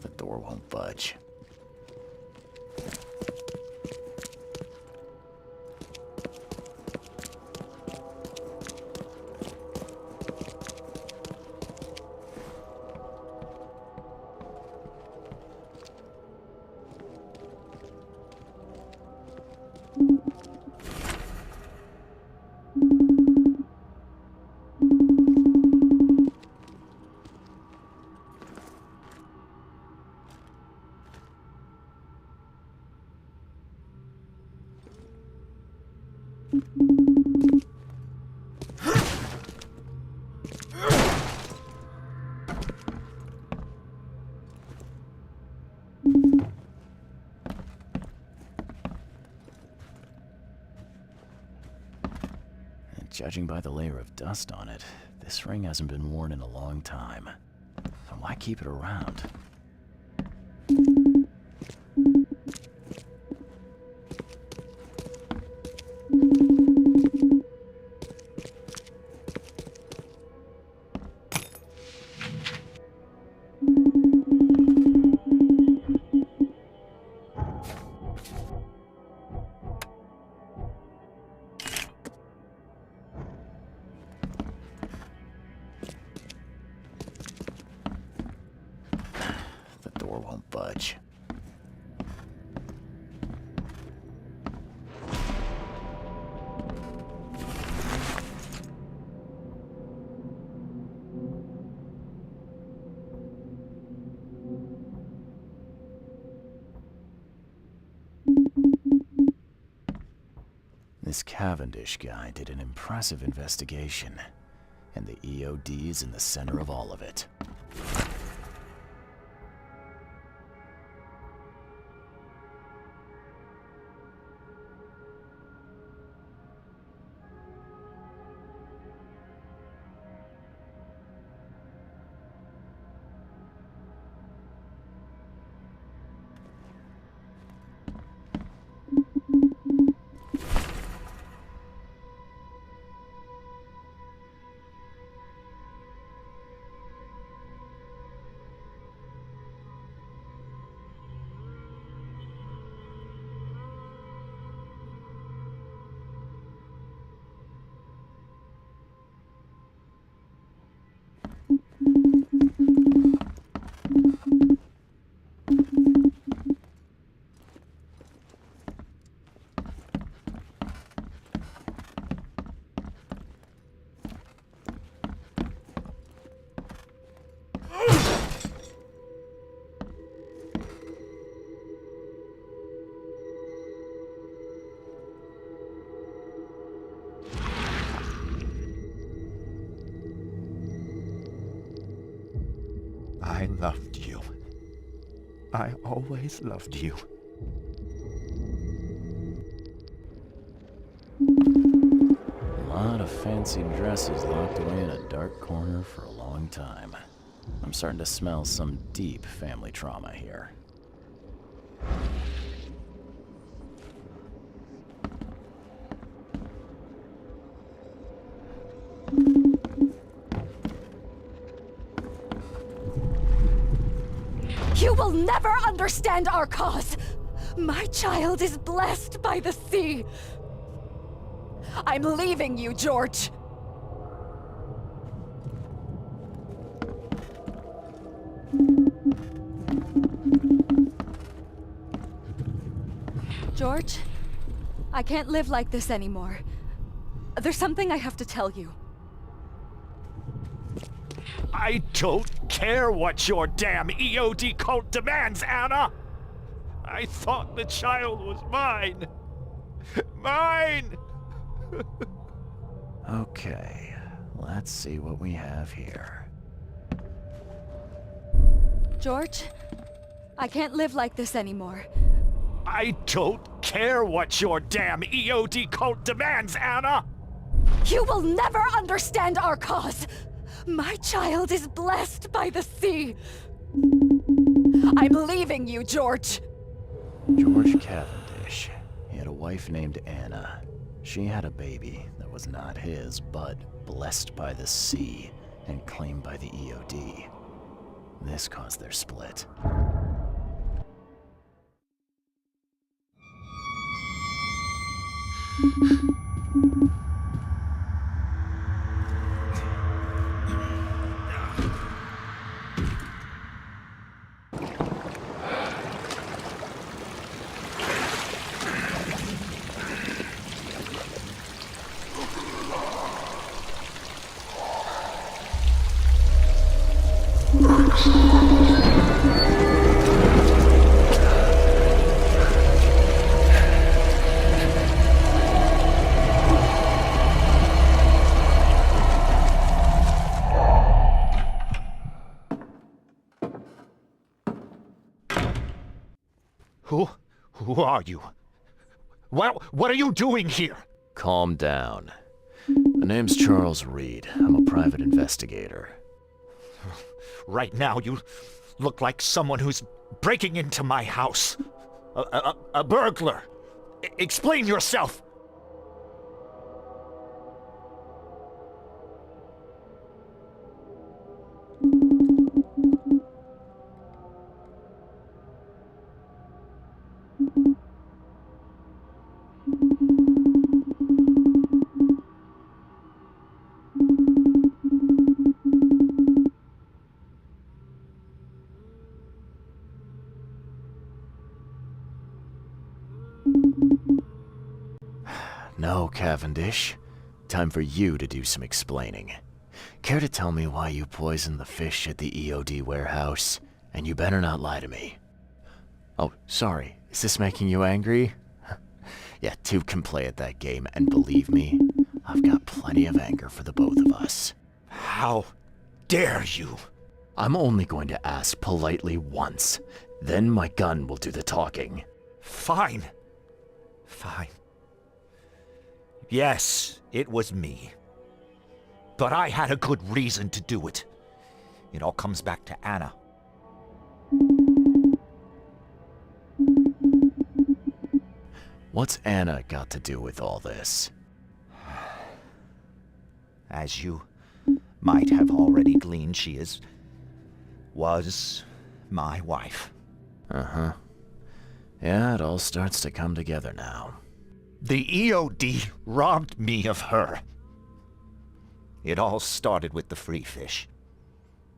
The door won't budge. Judging by the layer of dust on it, this ring hasn't been worn in a long time. So why keep it around? The door won't budge. This Cavendish guy did an impressive investigation, and the EOD is in the center of all of it. I always loved you. A lot of fancy dresses locked away in a dark corner for a long time. I'm starting to smell some deep family trauma here. You will never understand our cause! My child is blessed by the sea! I'm leaving you, George! George, I can't live like this anymore. There's something I have to tell you. I don't care what your damn EOD cult demands, Anna! I thought the child was mine! Mine! Okay, let's see what we have here. George, I can't live like this anymore. I don't care what your damn EOD cult demands, Anna! You will never understand our cause! My child is blessed by the sea! I'm leaving you, George! George Cavendish. He had a wife named Anna. She had a baby that was not his, but blessed by the sea and claimed by the EOD. This caused their split. Who are you? What are you doing here? Calm down. My name's Charles Reed. I'm a private investigator. Right now, you look like someone who's breaking into my house. A burglar. Explain yourself. No, Cavendish. Time for you to do some explaining. Care to tell me why you poisoned the fish at the EOD warehouse? And you better not lie to me. Oh, sorry. Is this making you angry? Yeah, two can play at that game, and believe me, I've got plenty of anger for the both of us. How dare you? I'm only going to ask politely once. Then my gun will do the talking. Fine. Fine. Yes, it was me. But I had a good reason to do it. It all comes back to Anna. What's Anna got to do with all this? As you might have already gleaned, she was my wife. Uh-huh. Yeah, it all starts to come together now. The EOD robbed me of her. It all started with the free fish.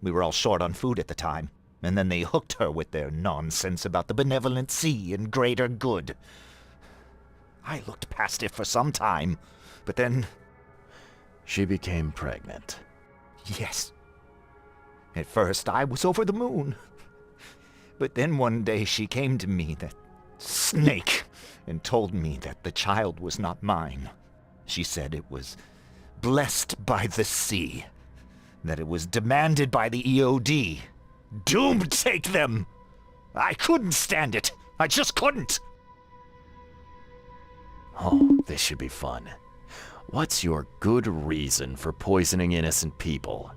We were all short on food at the time, and then they hooked her with their nonsense about the benevolent sea and greater good. I looked past it for some time, but then... She became pregnant. Yes. At first, I was over the moon. But then one day she came to me, that snake, and told me that the child was not mine. She said it was blessed by the sea, that it was demanded by the EOD. Doom take them! I couldn't stand it. I just couldn't. Oh, this should be fun. What's your good reason for poisoning innocent people?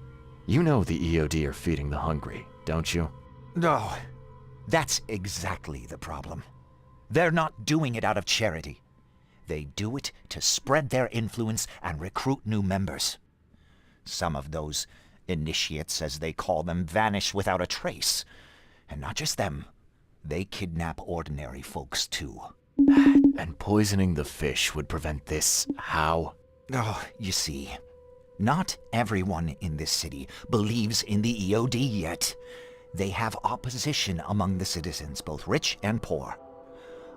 You know the EOD are feeding the hungry, don't you? No, that's exactly the problem. They're not doing it out of charity. They do it to spread their influence and recruit new members. Some of those initiates, as they call them, vanish without a trace. And not just them. They kidnap ordinary folks, too. And poisoning the fish would prevent this. How? Oh, you see, not everyone in this city believes in the EOD yet. They have opposition among the citizens, both rich and poor.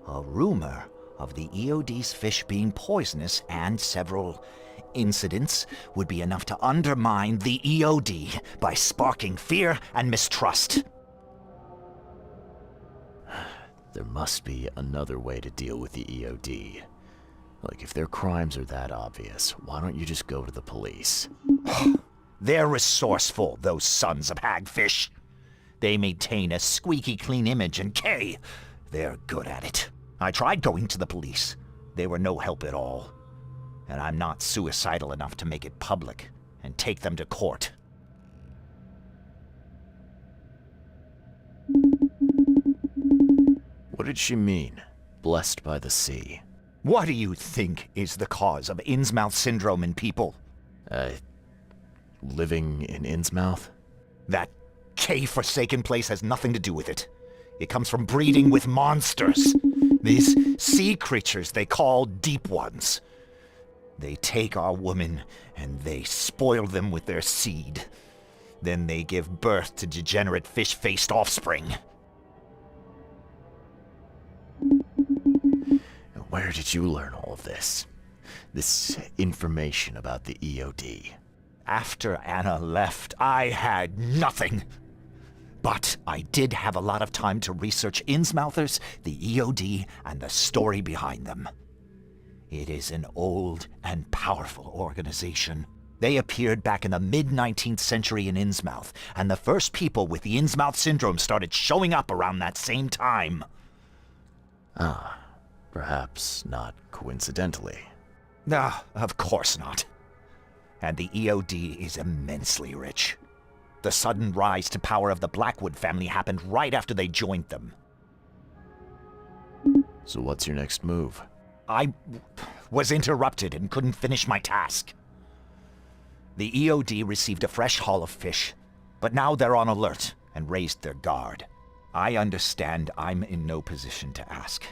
A rumor of the EOD's fish being poisonous and several incidents would be enough to undermine the EOD by sparking fear and mistrust. There must be another way to deal with the EOD. Like, if their crimes are that obvious, why don't you just go to the police? They're resourceful, those sons of hagfish. They maintain a squeaky clean image, and they're good at it. I tried going to the police. They were no help at all. And I'm not suicidal enough to make it public and take them to court. What did she mean? Blessed by the sea. What do you think is the cause of Innsmouth syndrome in people? Living in Innsmouth? That K-forsaken place has nothing to do with it. It comes from breeding with monsters. These sea creatures they call Deep Ones. They take our women and they spoil them with their seed. Then they give birth to degenerate fish-faced offspring. Where did you learn all of this? This information about the EOD? After Anna left, I had nothing. But I did have a lot of time to research Innsmouthers, the EOD, and the story behind them. It is an old and powerful organization. They appeared back in the mid-19th century in Innsmouth, and the first people with the Innsmouth syndrome started showing up around that same time. Ah, perhaps not coincidentally. Ah, of course not. And the EOD is immensely rich. The sudden rise to power of the Blackwood family happened right after they joined them. So what's your next move? I was interrupted and couldn't finish my task. The EOD received a fresh haul of fish, but now they're on alert and raised their guard. I understand I'm in no position to ask.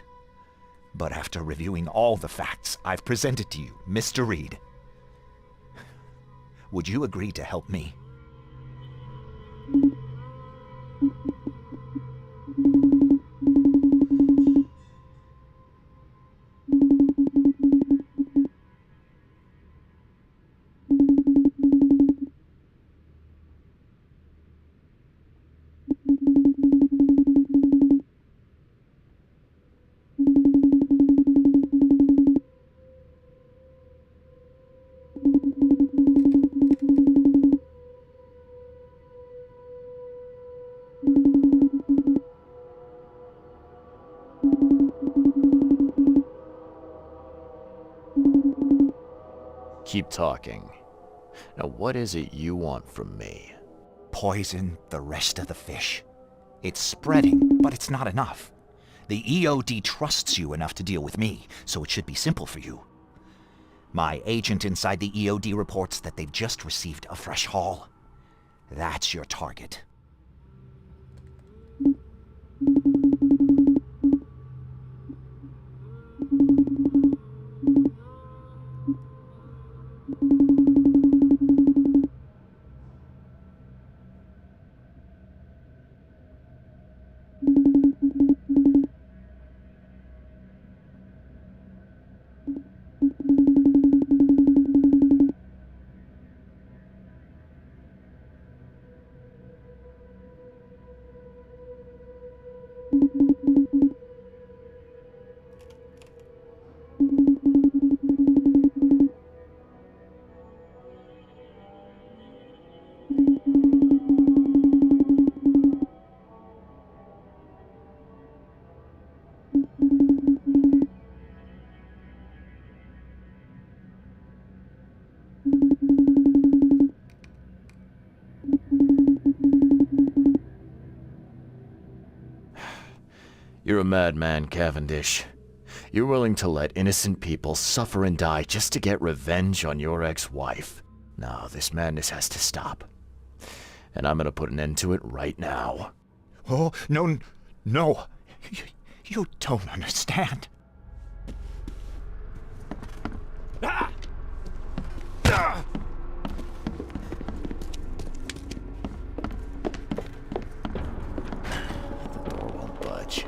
But after reviewing all the facts I've presented to you, Mr. Reed, would you agree to help me? Keep talking. Now, what is it you want from me? Poison the rest of the fish. It's spreading, but it's not enough. The EOD trusts you enough to deal with me, so it should be simple for you. My agent inside the EOD reports that they've just received a fresh haul. That's your target. You're a madman, Cavendish. You're willing to let innocent people suffer and die just to get revenge on your ex-wife. No, this madness has to stop. And I'm gonna put an end to it right now. Oh, no, no. You don't understand. Ah! Ah! The door won't budge.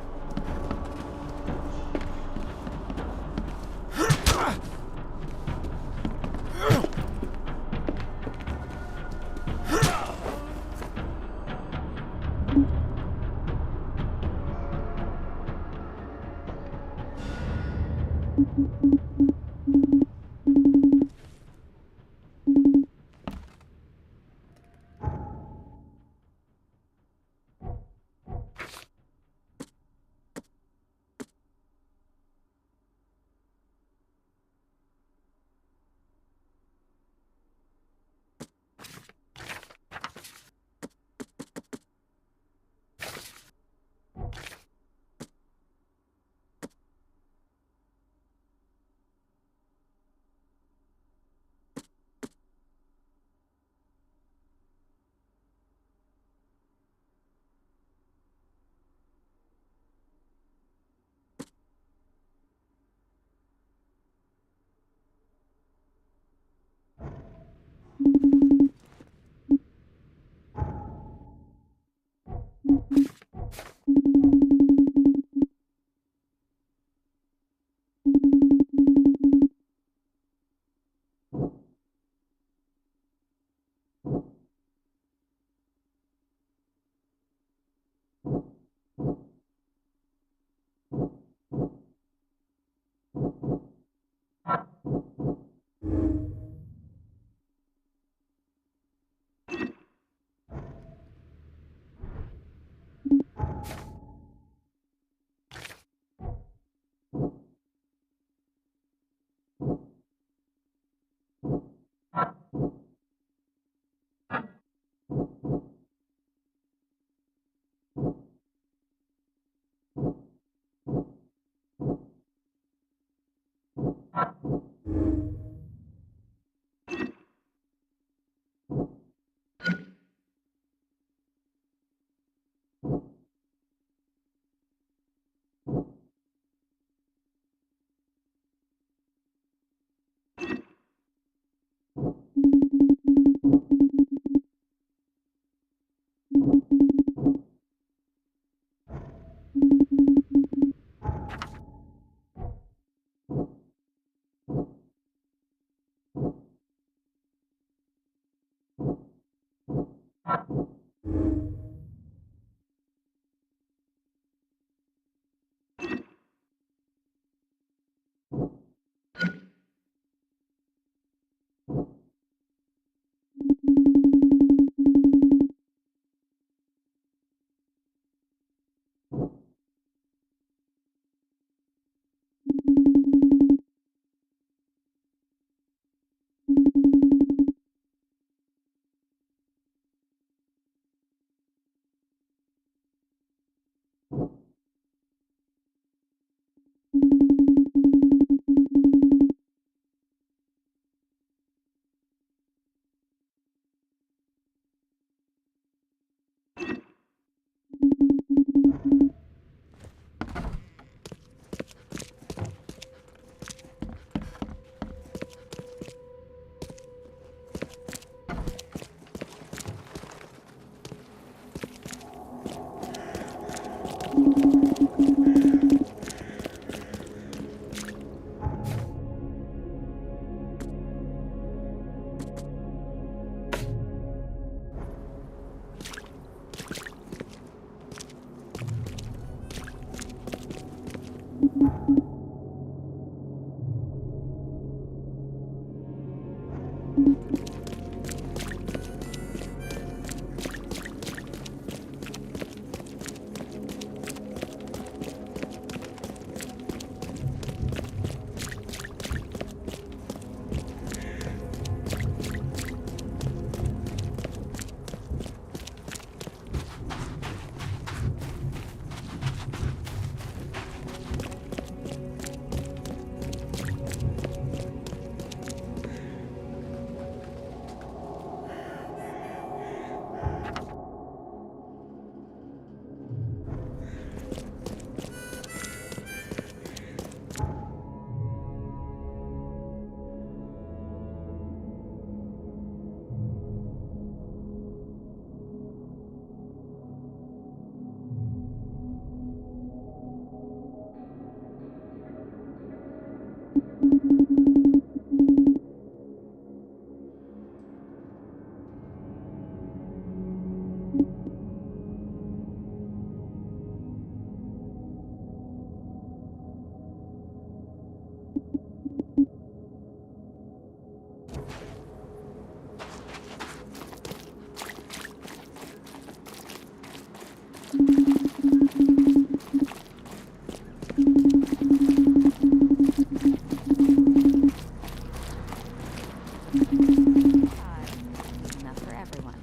Enough for everyone.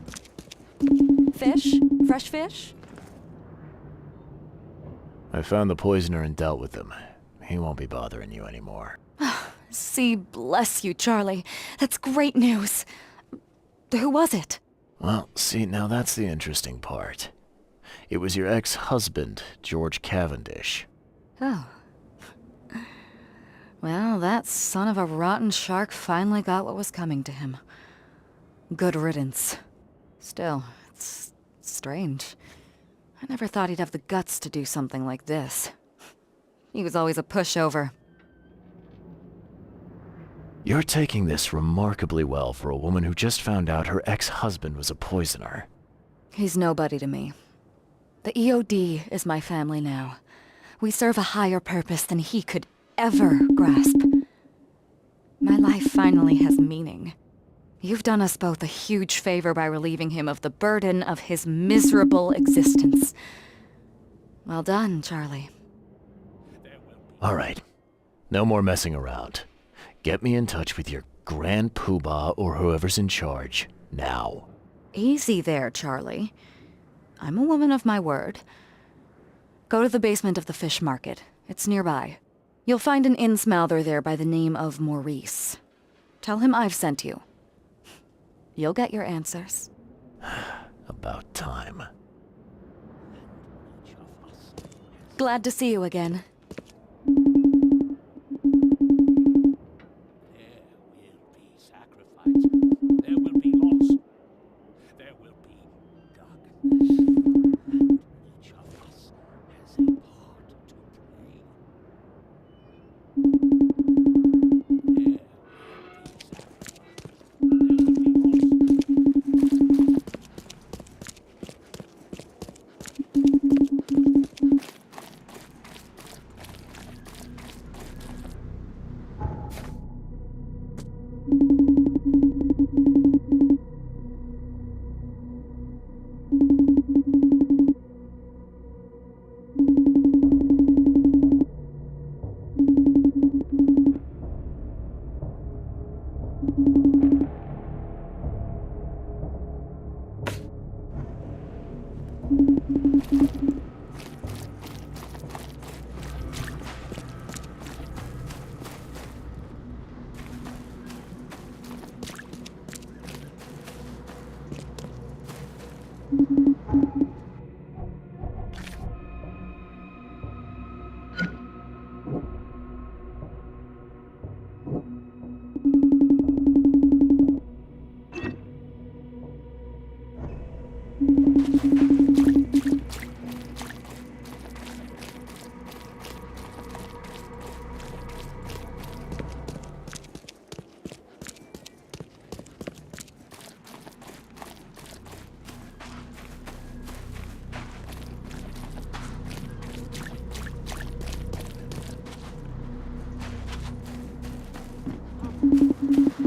Fish? Fresh fish? I found the poisoner and dealt with him. He won't be bothering you anymore. See, bless you, Charlie. That's great news. Who was it? Well, see, now that's the interesting part. It was your ex-husband, George Cavendish. Oh. Well, that son of a rotten shark finally got what was coming to him. Good riddance. Still, it's strange. I never thought he'd have the guts to do something like this. He was always a pushover. You're taking this remarkably well for a woman who just found out her ex-husband was a poisoner. He's nobody to me. The EOD is my family now. We serve a higher purpose than he could ever grasp. My life finally has meaning. You've done us both a huge favor by relieving him of the burden of his miserable existence. Well done, Charlie. All right. No more messing around. Get me in touch with your Grand Poobah or whoever's in charge, now. Easy there, Charlie. I'm a woman of my word. Go to the basement of the fish market. It's nearby. You'll find an Innsmouther there by the name of Maurice. Tell him I've sent you. You'll get your answers. About time. Glad to see you again. There will be loss. There will be darkness. And each of us has a part to play. There will be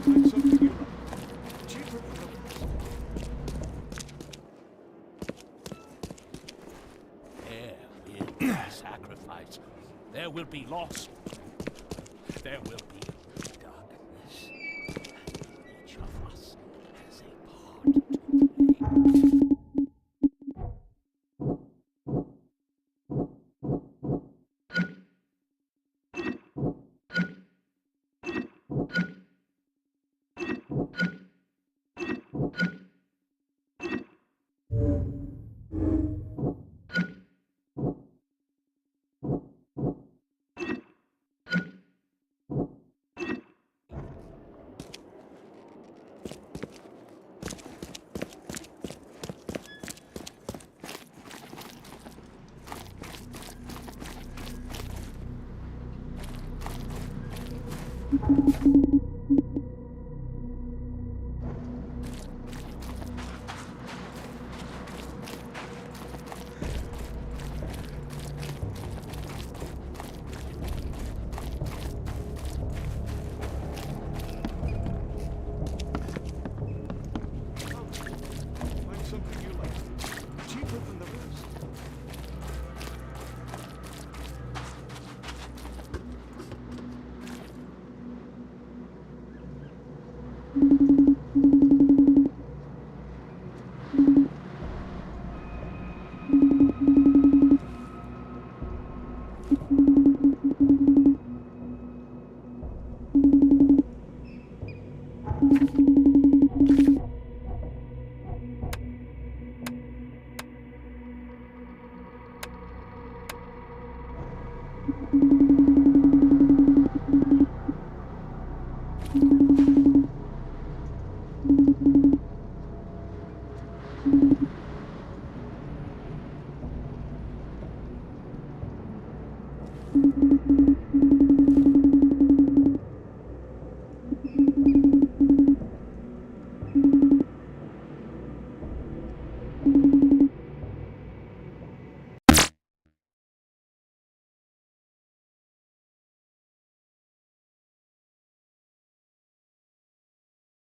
Find something you like. Cheaper for the price. There will be sacrifice. There will be loss. There will be darkness. And each of us has a part to play. Find something you like. Cheaper than the rest.